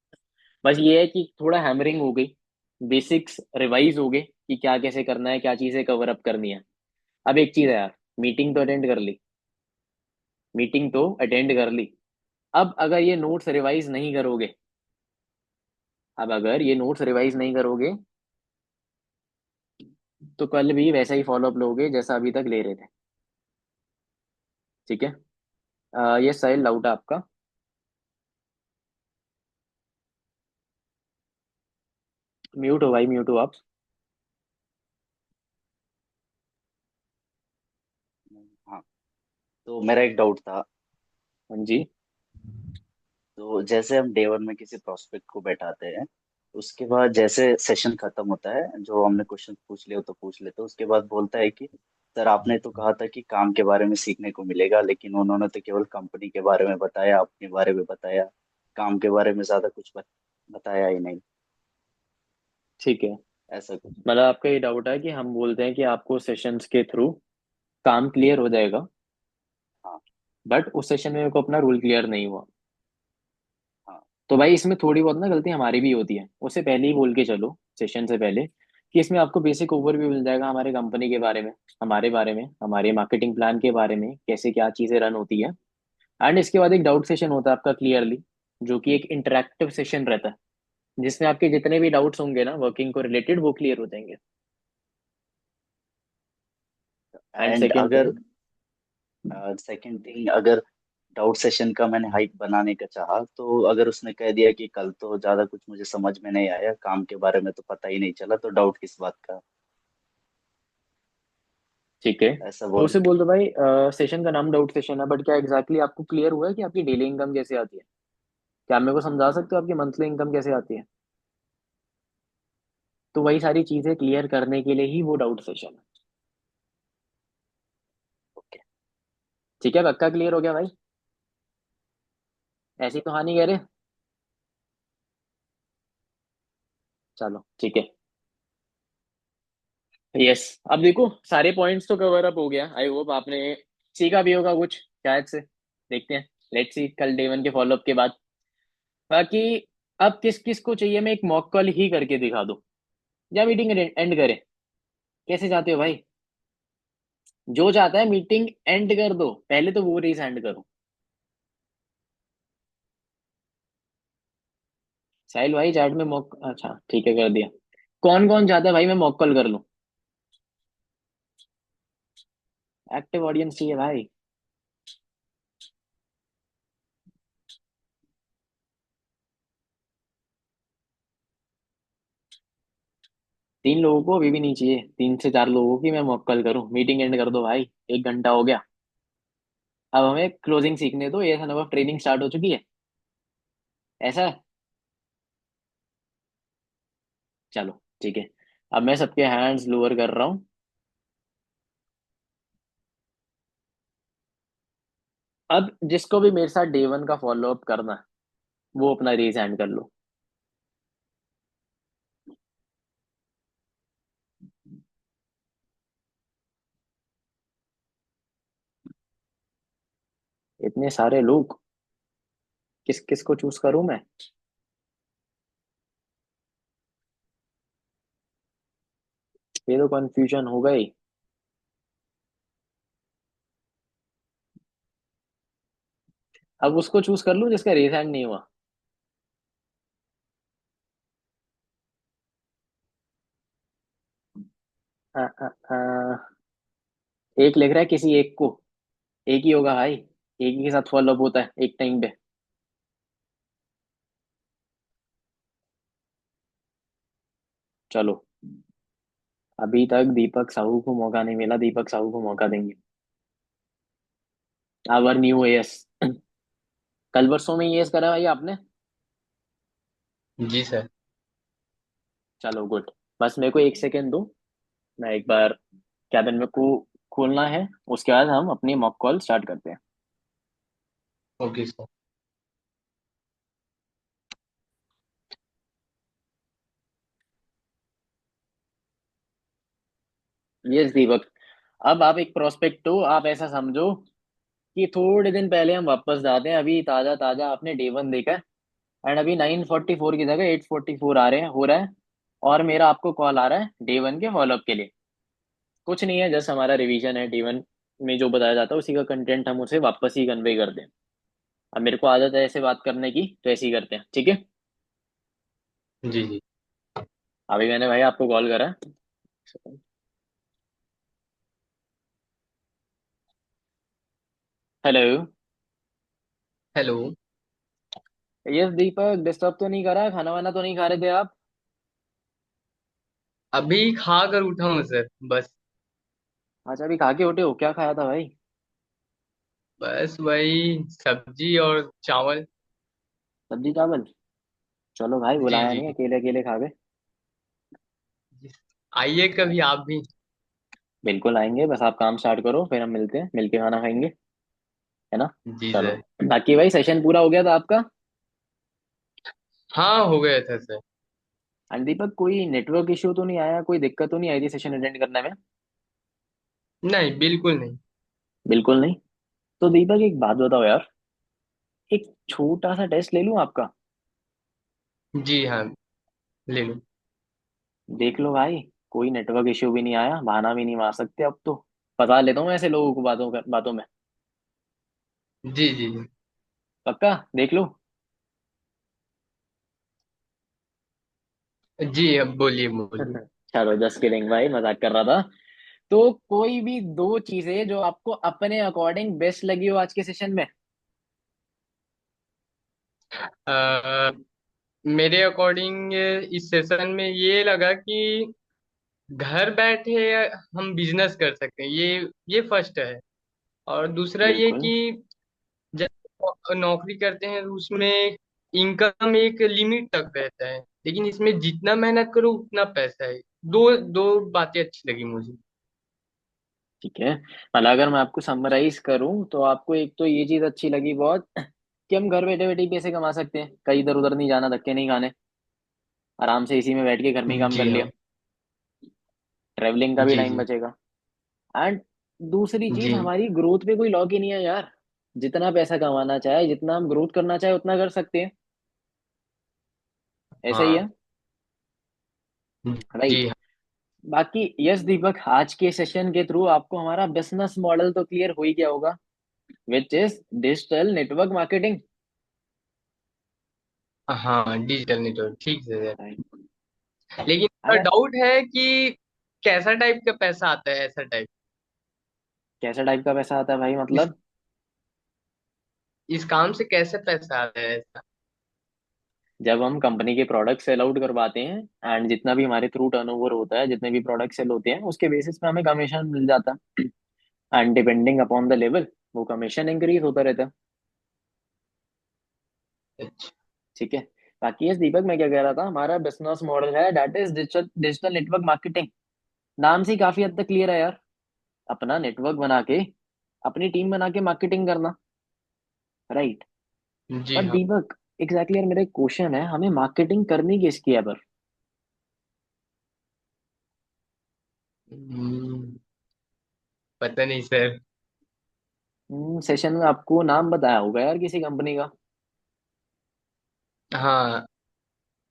बस ये है कि थोड़ा हैमरिंग हो गई, बेसिक्स रिवाइज हो गए कि क्या कैसे करना है, क्या चीजें कवर अप करनी है। अब एक चीज है यार, मीटिंग तो अटेंड कर ली, मीटिंग तो अटेंड कर ली। अब अगर ये नोट्स रिवाइज नहीं करोगे, अब अगर ये नोट्स रिवाइज नहीं करोगे तो कल भी वैसा ही फॉलोअप लोगे जैसा अभी तक ले रहे थे। ठीक है? ये साहिल डाउट है आपका? म्यूट हो भाई, म्यूट हो आप।
हाँ, तो मेरा एक डाउट था।
हाँ जी।
तो जैसे हम डे वन में किसी प्रोस्पेक्ट को बैठाते हैं, उसके बाद जैसे सेशन खत्म होता है, जो हमने क्वेश्चन पूछ लिया तो पूछ लेते, उसके बाद बोलता है कि सर आपने तो कहा था कि काम के बारे में सीखने को मिलेगा, लेकिन उन्होंने तो केवल कंपनी के बारे में बताया, अपने बारे में बताया, काम के बारे में ज्यादा कुछ बताया ही नहीं।
ठीक है।
ऐसा कुछ।
मतलब आपका ये डाउट है कि हम बोलते हैं कि आपको सेशंस के थ्रू काम क्लियर हो जाएगा,
हाँ।
बट उस सेशन में मेरे को अपना रूल क्लियर नहीं हुआ।
हाँ।
तो भाई इसमें थोड़ी बहुत ना गलती हमारी भी होती है, उससे पहले ही बोल के चलो सेशन से पहले कि इसमें आपको बेसिक ओवरव्यू मिल जाएगा हमारे कंपनी के बारे में, हमारे बारे में, हमारे मार्केटिंग प्लान के बारे में, कैसे क्या चीज़ें रन होती है। एंड इसके बाद एक डाउट सेशन होता है आपका क्लियरली, जो कि एक इंटरेक्टिव सेशन रहता है, जिसमें आपके जितने भी डाउट्स होंगे ना वर्किंग को रिलेटेड वो क्लियर हो जाएंगे। एंड
एंड
सेकेंड
अगर
थिंग।
सेकंड थिंग, अगर डाउट सेशन का मैंने हाइप बनाने का चाहा, तो अगर उसने कह दिया कि कल तो ज्यादा कुछ मुझे समझ में नहीं आया, काम के बारे में तो पता ही नहीं चला, तो डाउट किस बात का?
ठीक है,
ऐसा
तो
बोल।
उसे बोल दो भाई सेशन का नाम डाउट सेशन है, बट क्या एग्जैक्टली आपको क्लियर हुआ है कि आपकी डेली इनकम कैसे आती है? क्या आप मेरे को समझा सकते हो आपकी मंथली इनकम कैसे आती है? तो वही सारी चीजें क्लियर करने के लिए ही वो डाउट सेशन है।
ओके।
ठीक है, पक्का क्लियर हो गया भाई? ऐसी तो हाँ नहीं कह रहे? चलो ठीक है। यस। अब देखो सारे पॉइंट्स तो कवर अप हो गया, आई होप आपने सीखा भी होगा कुछ शायद से। देखते हैं, लेट्स सी कल डे वन के फॉलोअप के बाद। बाकी अब किस किस को चाहिए मैं एक मॉक कॉल ही करके दिखा दूं, या मीटिंग एंड करें? कैसे चाहते हो भाई? जो चाहता है मीटिंग एंड कर दो, पहले तो वो रेस एंड करो। साहिल भाई चैट में मॉक, अच्छा ठीक है कर दिया। कौन कौन चाहता है भाई मैं मॉक कॉल कर लूं? एक्टिव ऑडियंस चाहिए भाई। 3 लोगों को अभी भी नहीं चाहिए, 3 से 4 लोगों की मैं मॉक कॉल करूं? मीटिंग एंड कर दो भाई, 1 घंटा हो गया। अब हमें क्लोजिंग सीखने दो, ये सन ट्रेनिंग स्टार्ट हो चुकी है। ऐसा है? चलो ठीक है। अब मैं सबके हैंड्स लोअर कर रहा हूँ। अब जिसको भी मेरे साथ डे वन का फॉलो अप करना है वो अपना रेज हैंड कर लो। इतने सारे लोग, किस किस को चूज करूं मैं? ये तो कंफ्यूजन हो गई। अब उसको चूज कर लूं जिसका रेज हैंड नहीं हुआ? आ, आ, आ, एक लिख रहा है किसी एक को। एक ही होगा भाई, एक ही के साथ फॉलो अप होता है एक टाइम पे। चलो, अभी तक दीपक साहू को मौका नहीं मिला, दीपक साहू को मौका देंगे। आवर न्यू एस। कल वर्षों में एस करा भाई आपने?
जी सर।
चलो गुड। बस मेरे को 1 सेकेंड दो, मैं एक बार कैबिन में को खोलना है, उसके बाद हम अपनी मॉक कॉल स्टार्ट करते हैं।
Okay sir.
यस दीपक। अब आप एक प्रोस्पेक्ट हो, आप ऐसा समझो कि थोड़े दिन पहले हम वापस जाते हैं, अभी ताजा ताजा आपने डे वन देखा है। एंड अभी 9:44 की जगह 8:44 आ रहे हैं, हो रहा है। और मेरा आपको कॉल आ रहा है डे वन के फॉलोअप के लिए। कुछ नहीं है, जस्ट हमारा रिवीजन है, डे वन में जो बताया जाता है उसी का कंटेंट हम उसे वापस ही कन्वे कर दें। अब मेरे को आदत है ऐसे बात करने की, तो ऐसे ही करते हैं, ठीक है?
जी जी।
अभी मैंने भाई आपको कॉल करा। हेलो।
हेलो।
यस दीपक, डिस्टर्ब तो नहीं करा? खाना वाना तो नहीं खा रहे थे आप?
अभी खा कर उठा हूँ सर, बस।
अच्छा, अभी खा के उठे हो? क्या खाया था भाई?
बस वही सब्जी और चावल।
सब्जी चावल? चलो भाई,
जी
बुलाया
जी
नहीं, अकेले अकेले खा गए।
जी। आइए कभी आप भी।
बिल्कुल आएंगे, बस आप काम स्टार्ट करो, फिर हम मिलते हैं, मिलके खाना खाएंगे, है ना?
जी
चलो।
सर।
बाकी भाई, सेशन पूरा हो गया था आपका?
हाँ हो गया था सर।
एंड दीपक, कोई नेटवर्क इशू तो नहीं आया, कोई दिक्कत तो नहीं आई थी सेशन अटेंड करने में?
नहीं बिल्कुल नहीं।
बिल्कुल नहीं? तो दीपक एक बात बताओ यार, एक छोटा सा टेस्ट ले लूं आपका?
जी हाँ, ले लो।
देख लो भाई, कोई नेटवर्क इशू भी नहीं आया, बहाना भी नहीं मार सकते अब तो। फंसा लेता हूँ ऐसे लोगों को बातों में।
जी जी जी।
पक्का? देख लो।
जी अब बोलिए बोलिए।
चलो, जस्ट किडिंग भाई, मजाक कर रहा था। तो कोई भी दो चीजें जो आपको अपने अकॉर्डिंग बेस्ट लगी हो आज के सेशन में।
अ, मेरे अकॉर्डिंग इस सेशन में ये लगा कि घर बैठे हम बिजनेस कर सकते हैं, ये फर्स्ट है। और दूसरा ये
बिल्कुल।
कि जब नौकरी करते हैं तो उसमें इनकम एक लिमिट तक रहता है, लेकिन इसमें जितना मेहनत करो उतना पैसा है। दो दो बातें अच्छी लगी मुझे।
ठीक है, मतलब अगर मैं आपको समराइज करूं तो आपको एक तो ये चीज अच्छी लगी बहुत, कि हम घर बैठे बैठे ही पैसे कमा सकते हैं, कहीं इधर उधर नहीं जाना, धक्के नहीं खाने, आराम से इसी में बैठ के घर में ही काम कर
जी
लिया।
हाँ।
ट्रेवलिंग का भी
जी
टाइम
जी
बचेगा। एंड दूसरी चीज,
जी
हमारी ग्रोथ पे कोई लॉक ही नहीं है यार। जितना पैसा कमाना चाहे, जितना हम ग्रोथ करना चाहे, उतना कर सकते हैं। ऐसा ही
हाँ।
है। राइट।
जी हाँ।
बाकी यस दीपक, आज के सेशन के थ्रू आपको हमारा बिजनेस मॉडल तो क्लियर हो ही गया होगा, which is digital network marketing.
हाँ डिजिटल नेटवर्क ठीक है सर।
राइट।
लेकिन
अरे,
डाउट है कि कैसा टाइप का पैसा आता है, ऐसा टाइप।
कैसा टाइप का पैसा आता है भाई,
इस
मतलब?
इस काम से कैसे पैसा आता है ऐसा।
जब हम कंपनी के प्रोडक्ट सेल आउट करवाते हैं, एंड जितना भी हमारे थ्रू टर्नओवर होता है, जितने भी प्रोडक्ट सेल होते हैं, उसके बेसिस पे हमें कमीशन मिल जाता है। And depending upon the level, वो कमीशन इंक्रीज होता रहता है।
अच्छा।
ठीक है। बाकी यस दीपक, मैं क्या कह रहा था, हमारा बिजनेस मॉडल है that is digital digital network marketing. नाम से ही काफी हद तक क्लियर है यार। अपना नेटवर्क बना के, अपनी टीम बना के मार्केटिंग करना। राइट।
जी
बट
हाँ।
दीपक, एग्जैक्टली यार, मेरा एक क्वेश्चन है, हमें मार्केटिंग करनी किसकी है पर?
हम्म, पता नहीं सर।
सेशन में आपको नाम बताया होगा यार किसी कंपनी का।
हाँ,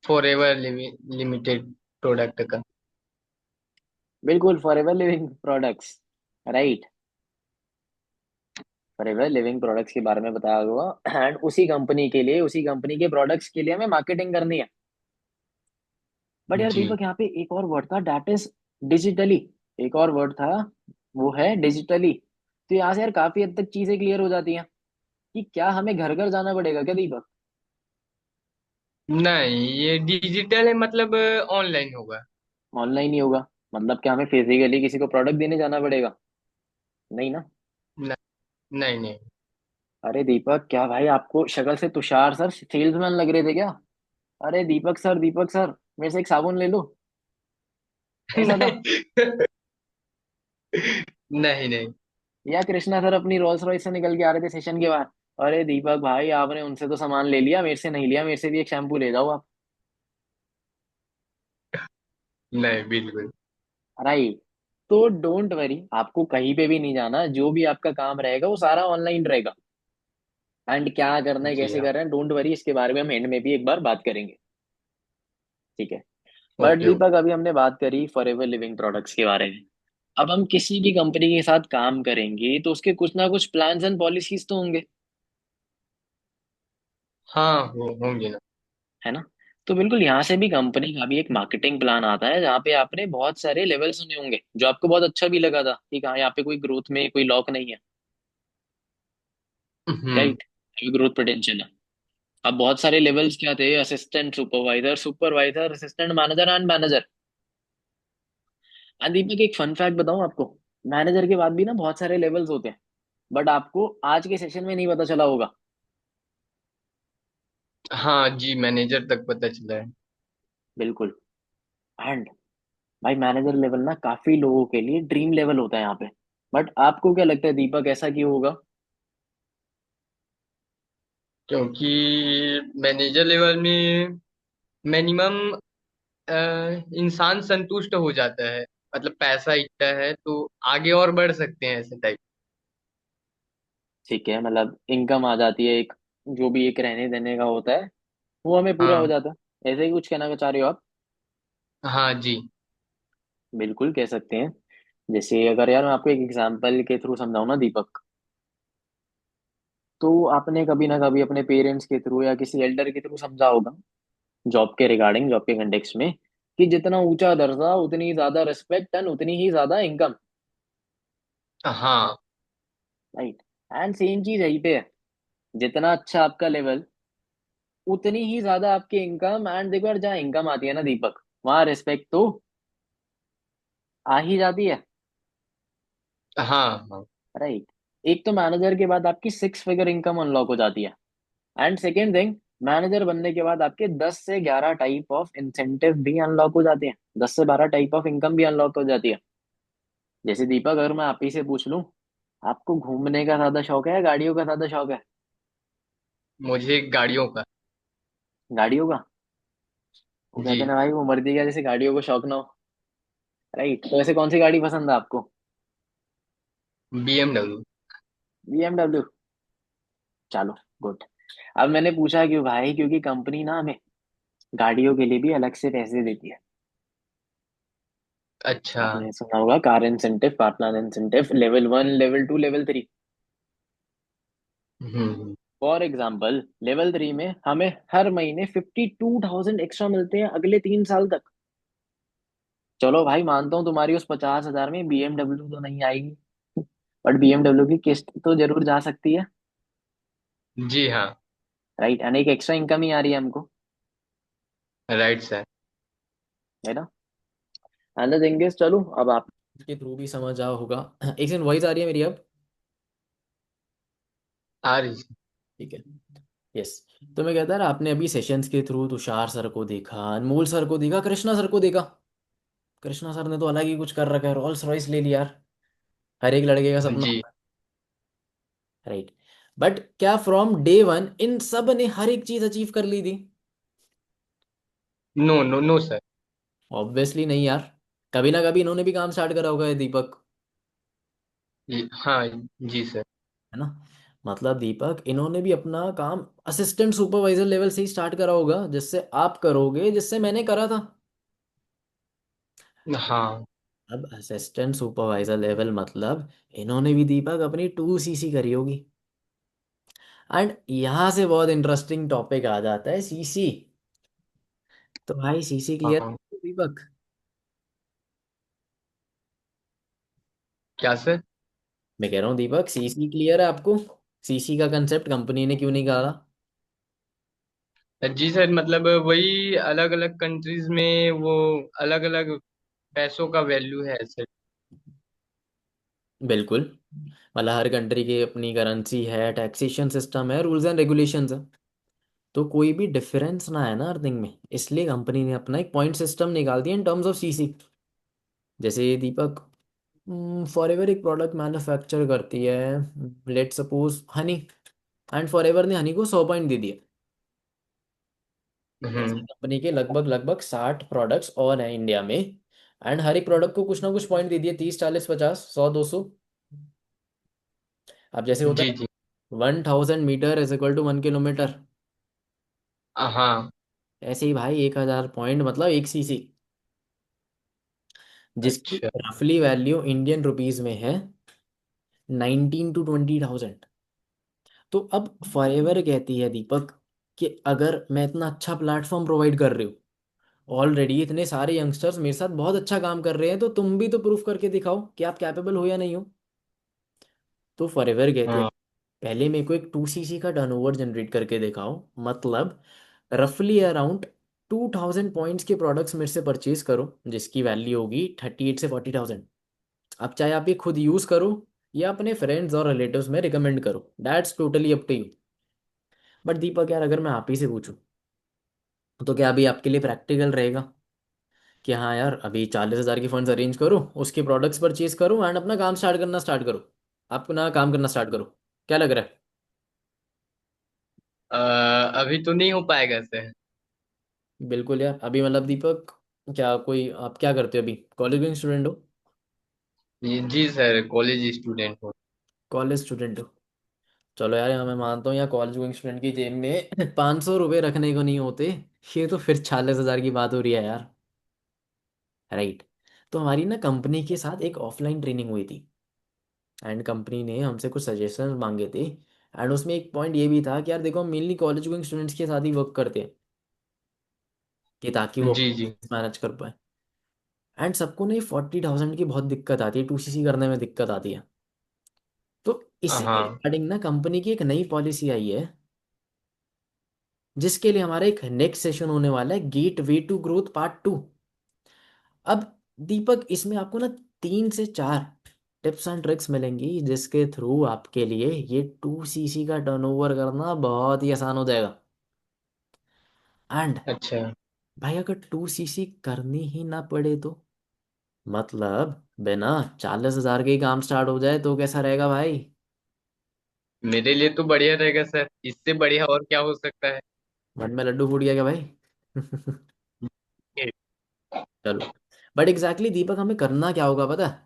फॉरएवर लिमिटेड प्रोडक्ट का।
बिल्कुल, for ever living products. Right. For ever living products के बारे में बताया होगा, एंड उसी कंपनी के लिए, उसी कंपनी के प्रोडक्ट्स के लिए हमें मार्केटिंग करनी है। बट यार
जी
दीपक, यहाँ पे एक और वर्ड था, दैट इज डिजिटली। एक और वर्ड था, वो है डिजिटली। तो यहाँ से यार काफी हद तक चीजें क्लियर हो जाती हैं, कि क्या हमें घर घर जाना पड़ेगा क्या दीपक?
नहीं, ये डिजिटल है मतलब ऑनलाइन होगा।
ऑनलाइन ही होगा? मतलब क्या हमें फिजिकली किसी को प्रोडक्ट देने जाना पड़ेगा? नहीं ना?
न, नहीं नहीं।
अरे दीपक, क्या भाई आपको शक्ल से तुषार सर सेल्समैन लग रहे थे क्या? अरे दीपक सर, दीपक सर, मेरे से एक साबुन ले लो, ऐसा था?
नहीं नहीं नहीं।
या कृष्णा सर अपनी रोल्स रॉयस से निकल के आ रहे थे सेशन के बाद, अरे दीपक भाई, आपने उनसे तो सामान ले लिया, मेरे से नहीं लिया, मेरे से भी एक शैम्पू ले जाओ आप।
नहीं बिल्कुल।
राइट। तो डोंट वरी, आपको कहीं पे भी नहीं जाना, जो भी आपका काम रहेगा वो सारा ऑनलाइन रहेगा। एंड क्या करना है,
जी
कैसे
हाँ।
कर रहे हैं, डोंट वरी, इसके बारे में हम एंड में भी एक बार बात करेंगे। ठीक है। But
okay okay.
दीपक, अभी हमने बात करी फॉरएवर लिविंग प्रोडक्ट्स के बारे में। अब हम किसी भी कंपनी के साथ काम करेंगे तो उसके कुछ ना कुछ प्लान्स एंड पॉलिसीज तो होंगे,
हाँ होंगे ना।
है ना? तो बिल्कुल, यहाँ से भी कंपनी का भी एक मार्केटिंग प्लान आता है, जहाँ पे आपने बहुत सारे लेवल सुने होंगे, जो आपको बहुत अच्छा भी लगा था कि हाँ, यहाँ पे कोई ग्रोथ में कोई लॉक नहीं है।
हम्म।
राइट। ग्रोथ पोटेंशियल है। अब बहुत सारे लेवल्स क्या थे, assistant, supervisor, supervisor, assistant manager and manager. Deepak एक फन फैक्ट बताऊं आपको। मैनेजर के बाद भी ना बहुत सारे लेवल्स होते हैं, बट आपको आज के सेशन में नहीं पता चला होगा।
हाँ जी, मैनेजर तक पता चला है।
बिल्कुल। एंड भाई मैनेजर लेवल ना काफी लोगों के लिए ड्रीम लेवल होता है यहाँ पे। बट आपको क्या लगता है दीपक, ऐसा क्यों होगा?
क्योंकि मैनेजर लेवल में मिनिमम इंसान संतुष्ट हो जाता है, मतलब पैसा इतना है तो आगे और बढ़ सकते हैं, ऐसे टाइप।
ठीक है, मतलब इनकम आ जाती है एक, जो भी एक रहने देने का होता है वो हमें पूरा हो
हाँ।
जाता है। ऐसे ही कुछ कहना चाह रहे हो आप?
हाँ जी।
बिल्कुल कह सकते हैं। जैसे अगर यार मैं आपको एक एग्जांपल के थ्रू समझाऊं ना दीपक, तो आपने कभी ना कभी अपने पेरेंट्स के थ्रू या किसी एल्डर के थ्रू समझा होगा, जॉब के रिगार्डिंग, जॉब के कंटेक्स्ट में, कि जितना ऊंचा दर्जा उतनी ज्यादा रिस्पेक्ट एंड उतनी ही ज्यादा इनकम।
हाँ।
राइट। एंड सेम चीज यहीं पे है। जितना अच्छा आपका लेवल, उतनी ही ज्यादा आपकी इनकम। एंड देखो यार, जहाँ इनकम आती है ना दीपक, वहां रिस्पेक्ट तो आ ही जाती है।
हाँ। हाँ
राइट। एक तो मैनेजर के बाद आपकी 6 फिगर इनकम अनलॉक हो जाती है। एंड सेकेंड थिंग, मैनेजर बनने के बाद आपके 10 से 11 टाइप ऑफ इंसेंटिव भी अनलॉक हो जाते हैं, 10 से 12 टाइप ऑफ इनकम भी अनलॉक हो जाती है। जैसे दीपक, अगर मैं आप ही से पूछ लूं, आपको घूमने का ज्यादा शौक है या गाड़ियों का ज्यादा शौक है?
मुझे गाड़ियों का।
गाड़ियों का। वो कहते हैं
जी।
ना भाई, वो मर्दी का जैसे गाड़ियों को शौक ना हो। राइट, तो ऐसे कौन सी गाड़ी पसंद है आपको?
BMW।
BMW। चलो, गुड। अब मैंने पूछा क्यों भाई, क्योंकि कंपनी ना हमें गाड़ियों के लिए भी अलग से पैसे देती है।
अच्छा।
आपने सुना होगा car incentive, car plan incentive, level 1, level 2, level 3।
Hmm.
For example, level 3 में हमें हर महीने 52,000 एक्स्ट्रा मिलते हैं अगले 3 साल तक। चलो भाई, मानता हूँ तुम्हारी उस 50,000 में BMW तो नहीं आएगी, बट BMW की किस्त तो जरूर जा सकती है।
जी हाँ।
राइट, यानी एक एक्स्ट्रा इनकम ही आ रही है हमको।
Right sir.
है ना? एंड द थिंग इज, चलो अब आप के थ्रू भी समझ आ होगा। एक सेकंड, वॉइस आ रही है मेरी अब?
आ रही सर।
ठीक है। यस। तो मैं कहता रहा, आपने अभी सेशंस के थ्रू तुषार सर को देखा, अनमोल सर को देखा, कृष्णा सर को देखा। कृष्णा सर ने तो अलग ही कुछ कर रखा है, रोल्स रॉयस ले लिया यार। हर एक लड़के का सपना
जी।
होता है। राइट। बट क्या फ्रॉम डे वन इन सब ने हर एक चीज अचीव कर ली थी?
No no no sir.
Obviously नहीं यार। कभी ना कभी इन्होंने भी काम स्टार्ट करा होगा, ये दीपक।
हाँ जी सर।
है ना? मतलब दीपक, इन्होंने भी अपना काम असिस्टेंट सुपरवाइजर लेवल से ही स्टार्ट करा होगा, जिससे आप करोगे, जिससे मैंने करा था।
हाँ।
अब असिस्टेंट सुपरवाइजर लेवल मतलब इन्होंने भी दीपक अपनी 2 CC करी होगी। एंड यहाँ से बहुत इंटरेस्टिंग टॉपिक आ जाता है, CC। तो भाई CC क्लियर
हाँ।
दीपक?
क्या सर?
मैं कह रहा हूँ दीपक, CC क्लियर है आपको? CC का कंसेप्ट कंपनी ने क्यों नहीं कहा?
जी सर, मतलब वही अलग अलग कंट्रीज में वो अलग अलग पैसों का वैल्यू है सर।
बिल्कुल। मतलब हर कंट्री की अपनी करेंसी है, टैक्सेशन सिस्टम है, रूल्स एंड रेगुलेशंस है। तो कोई भी डिफरेंस ना है ना अर्निंग में, इसलिए कंपनी ने अपना एक पॉइंट सिस्टम निकाल दिया इन टर्म्स ऑफ CC। जैसे दीपक, फॉरएवर एक प्रोडक्ट मैन्युफैक्चर करती है, let suppose Honey. And forever ने हनी को 100 पॉइंट दे दिए। ऐसे
हम्म।
कंपनी के लगभग लगभग 60 प्रोडक्ट्स और हैं इंडिया में। एंड हर एक प्रोडक्ट को कुछ ना कुछ पॉइंट दे दिए, 30, 40, 50, 100, 200। अब जैसे होता
जी
है
जी।
1,000 metre is equal to 1 kilometre.
हाँ।
ऐसे ही भाई 1,000 पॉइंट मतलब 1 CC, जिसकी
अच्छा।
रफली वैल्यू इंडियन रुपीज में है 19 to 20,000। तो अब फॉरएवर कहती है दीपक, कि अगर मैं इतना अच्छा प्लेटफॉर्म प्रोवाइड कर रही हूँ, ऑलरेडी इतने सारे यंगस्टर्स मेरे साथ बहुत अच्छा काम कर रहे हैं, तो तुम भी तो प्रूफ करके दिखाओ कि आप कैपेबल हो या नहीं हो। तो फॉरएवर कहती है,
हाँ।
पहले मेरे को एक 2 CC का टर्नओवर जनरेट करके दिखाओ, मतलब रफली अराउंड
2000 पॉइंट्स के प्रोडक्ट्स मेरे से परचेज करो जिसकी वैल्यू होगी 38 से 40,000। अब चाहे आप ये खुद यूज करो या अपने फ्रेंड्स और रिलेटिव्स में रिकमेंड करो, that's totally up to you. But Deepak यार, अगर मैं आप ही से पूछूं तो क्या अभी आपके लिए प्रैक्टिकल रहेगा कि हाँ यार अभी 40,000 की फंड्स अरेंज करो, उसके प्रोडक्ट्स परचेज करो एंड अपना काम स्टार्ट करो, अपना काम करना स्टार्ट करो? क्या लग रहा है?
अ, अभी तो नहीं हो पाएगा सर।
बिल्कुल यार, अभी मतलब दीपक, क्या कोई आप क्या करते हो अभी, कॉलेज गोइंग स्टूडेंट हो?
जी सर, कॉलेज स्टूडेंट हूँ।
कॉलेज स्टूडेंट हो? चलो यार, मैं मानता हूँ यार, कॉलेज गोइंग स्टूडेंट की जेब में 500 रुपये रखने को नहीं होते। ये तो फिर 40,000 की बात हो रही है यार। राइट। तो हमारी ना कंपनी के साथ एक ऑफलाइन ट्रेनिंग हुई थी एंड कंपनी ने हमसे कुछ सजेशन मांगे थे। एंड उसमें एक पॉइंट ये भी था कि यार देखो, हम मेनली कॉलेज गोइंग स्टूडेंट्स के साथ ही वर्क करते हैं कि ताकि वो
जी जी।
मैनेज कर पाए। एंड सबको ना 40,000 की बहुत दिक्कत आती है, 2CC करने में दिक्कत आती है। तो इसी के
हाँ।
रिगार्डिंग ना कंपनी की एक नई पॉलिसी आई है, जिसके लिए हमारा एक नेक्स्ट सेशन होने वाला है, gateway to growth part 2। अब दीपक, इसमें आपको ना 3 से 4 टिप्स एंड ट्रिक्स मिलेंगी जिसके थ्रू आपके लिए ये 2CC का टर्नओवर करना बहुत ही आसान हो जाएगा। एंड
अच्छा।
भाई, अगर 2CC करनी ही ना पड़े तो मतलब बिना 40,000 के ही काम स्टार्ट हो जाए तो कैसा रहेगा भाई?
मेरे लिए तो बढ़िया रहेगा सर, इससे बढ़िया और क्या हो सकता है।
मन में लड्डू फूट गया क्या भाई? चलो, बट एग्जैक्टली दीपक, हमें करना क्या होगा पता है?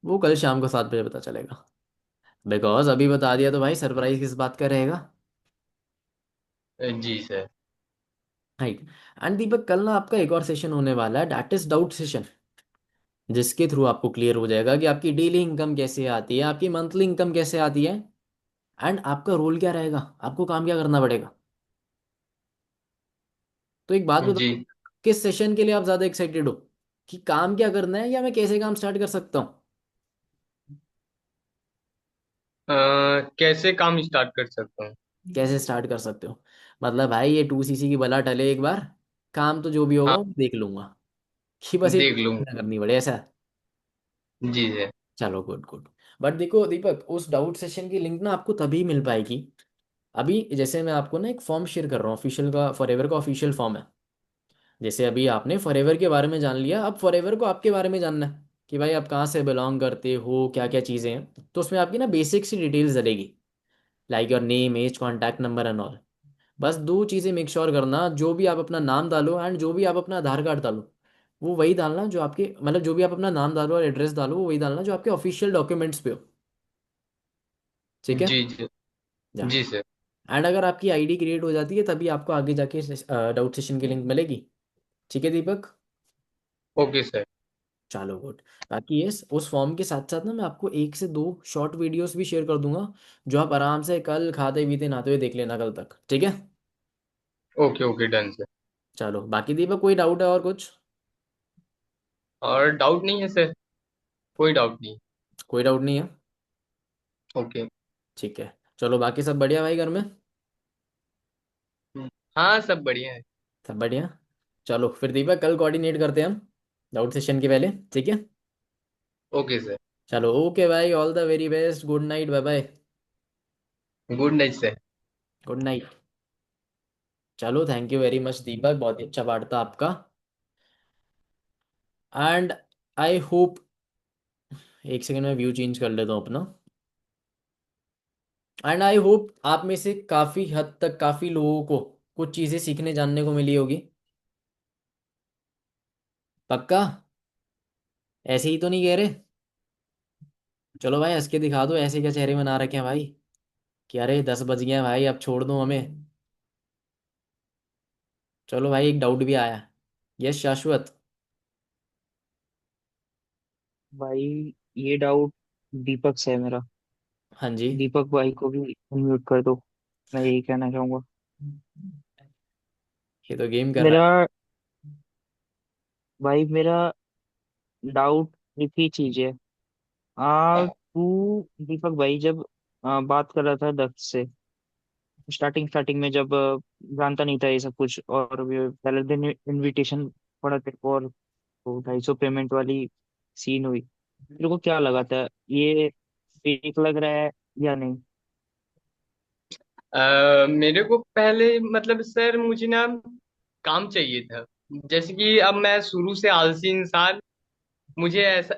वो कल शाम को 7 बजे पता चलेगा। बिकॉज अभी बता दिया तो भाई सरप्राइज किस बात का रहेगा?
जी सर।
राइट। एंड दीपक, कल ना आपका एक और सेशन होने वाला है, डैट इज डाउट सेशन, जिसके थ्रू आपको क्लियर हो जाएगा कि आपकी डेली इनकम कैसे आती है, आपकी मंथली इनकम कैसे आती है, एंड आपका रोल क्या रहेगा, आपको काम क्या करना पड़ेगा। तो एक बात
जी।
बताओ, किस सेशन के लिए आप ज्यादा एक्साइटेड हो, कि काम क्या करना है या मैं कैसे काम स्टार्ट कर सकता हूँ?
कैसे काम स्टार्ट कर सकता हूँ।
कैसे स्टार्ट कर सकते हो? मतलब भाई, ये 2CC की बला टले एक बार, काम तो जो भी होगा
हाँ,
वो देख लूंगा, कि बस ये
देख लूंगा।
ना करनी पड़े ऐसा।
जी सर।
चलो, गुड गुड। बट देखो दीपक, उस डाउट सेशन की लिंक ना आपको तभी मिल पाएगी, अभी जैसे मैं आपको ना एक फॉर्म शेयर कर रहा हूँ, ऑफिशियल का, फॉरएवर का ऑफिशियल फॉर्म है। जैसे अभी आपने फॉरएवर के बारे में जान लिया, अब फॉरएवर को आपके बारे में जानना है कि भाई आप कहाँ से बिलोंग करते हो, क्या क्या चीज़ें हैं। तो उसमें आपकी ना बेसिक सी डिटेल्स डलेगी, like your name, age, contact number and all. बस 2 चीज़ें मेक श्योर करना, जो भी आप अपना नाम डालो एंड जो भी आप अपना आधार कार्ड डालो, वो वही डालना जो आपके, मतलब जो भी आप अपना नाम डालो और एड्रेस डालो, वो वही डालना जो आपके ऑफिशियल डॉक्यूमेंट्स पे हो। ठीक है?
जी जी।
जा।
जी सर।
एंड अगर आपकी आईडी क्रिएट हो जाती है तभी आपको आगे जाके डाउट सेशन की लिंक मिलेगी। ठीक है दीपक?
Okay sir.
चलो, गुड। बाकी ये उस फॉर्म के साथ साथ ना मैं आपको 1 से 2 शॉर्ट वीडियोस भी शेयर कर दूंगा, जो आप आराम से कल खाते पीते नहाते हुए देख लेना कल तक, ठीक है?
Okay okay, done sir.
चलो, बाकी दीपक कोई डाउट है और कुछ?
और डाउट नहीं है सर, कोई डाउट नहीं।
कोई डाउट नहीं है?
ओके।
ठीक है। चलो, बाकी सब बढ़िया भाई घर में?
हाँ, सब बढ़िया है।
सब बढ़िया। चलो फिर दीपक, कल कोऑर्डिनेट करते हैं हम डाउट सेशन के पहले, ठीक है?
Okay sir.
चलो, ओके भाई, all the very best, good night, bye bye.
Good night sir.
Good night. चलो, thank you very much Deepak, बहुत ही अच्छा पार्ट था आपका। एंड आई होप, एक सेकंड में व्यू चेंज कर लेता हूँ अपना। एंड आई होप आप में से काफ़ी हद तक काफ़ी लोगों को कुछ चीज़ें सीखने जानने को मिली होगी। पक्का? ऐसे ही तो नहीं कह रहे? चलो भाई, हंस के दिखा दो, ऐसे क्या चेहरे बना रखे हैं भाई, कि अरे 10 बज गए हैं भाई, अब छोड़ दो हमें। चलो भाई, एक डाउट भी आया। यस शाश्वत?
भाई ये डाउट दीपक से है मेरा।
हाँ जी।
दीपक भाई को भी अनम्यूट कर दो, मैं यही कहना चाहूंगा।
ये तो गेम कर रहा
मेरा
है।
भाई, मेरा डाउट एक ही चीज है। तू दीपक भाई जब बात कर रहा था दक्ष से, स्टार्टिंग स्टार्टिंग में जब जानता नहीं था ये सब कुछ, और पहले दिन इनविटेशन पड़ा तेरे को, और 250 पेमेंट वाली सीन हुई, तेरे को क्या लगा था, ये फेक लग रहा है या नहीं?
मेरे को पहले मतलब सर मुझे ना काम चाहिए था। जैसे कि अब मैं शुरू से आलसी इंसान, मुझे ऐसा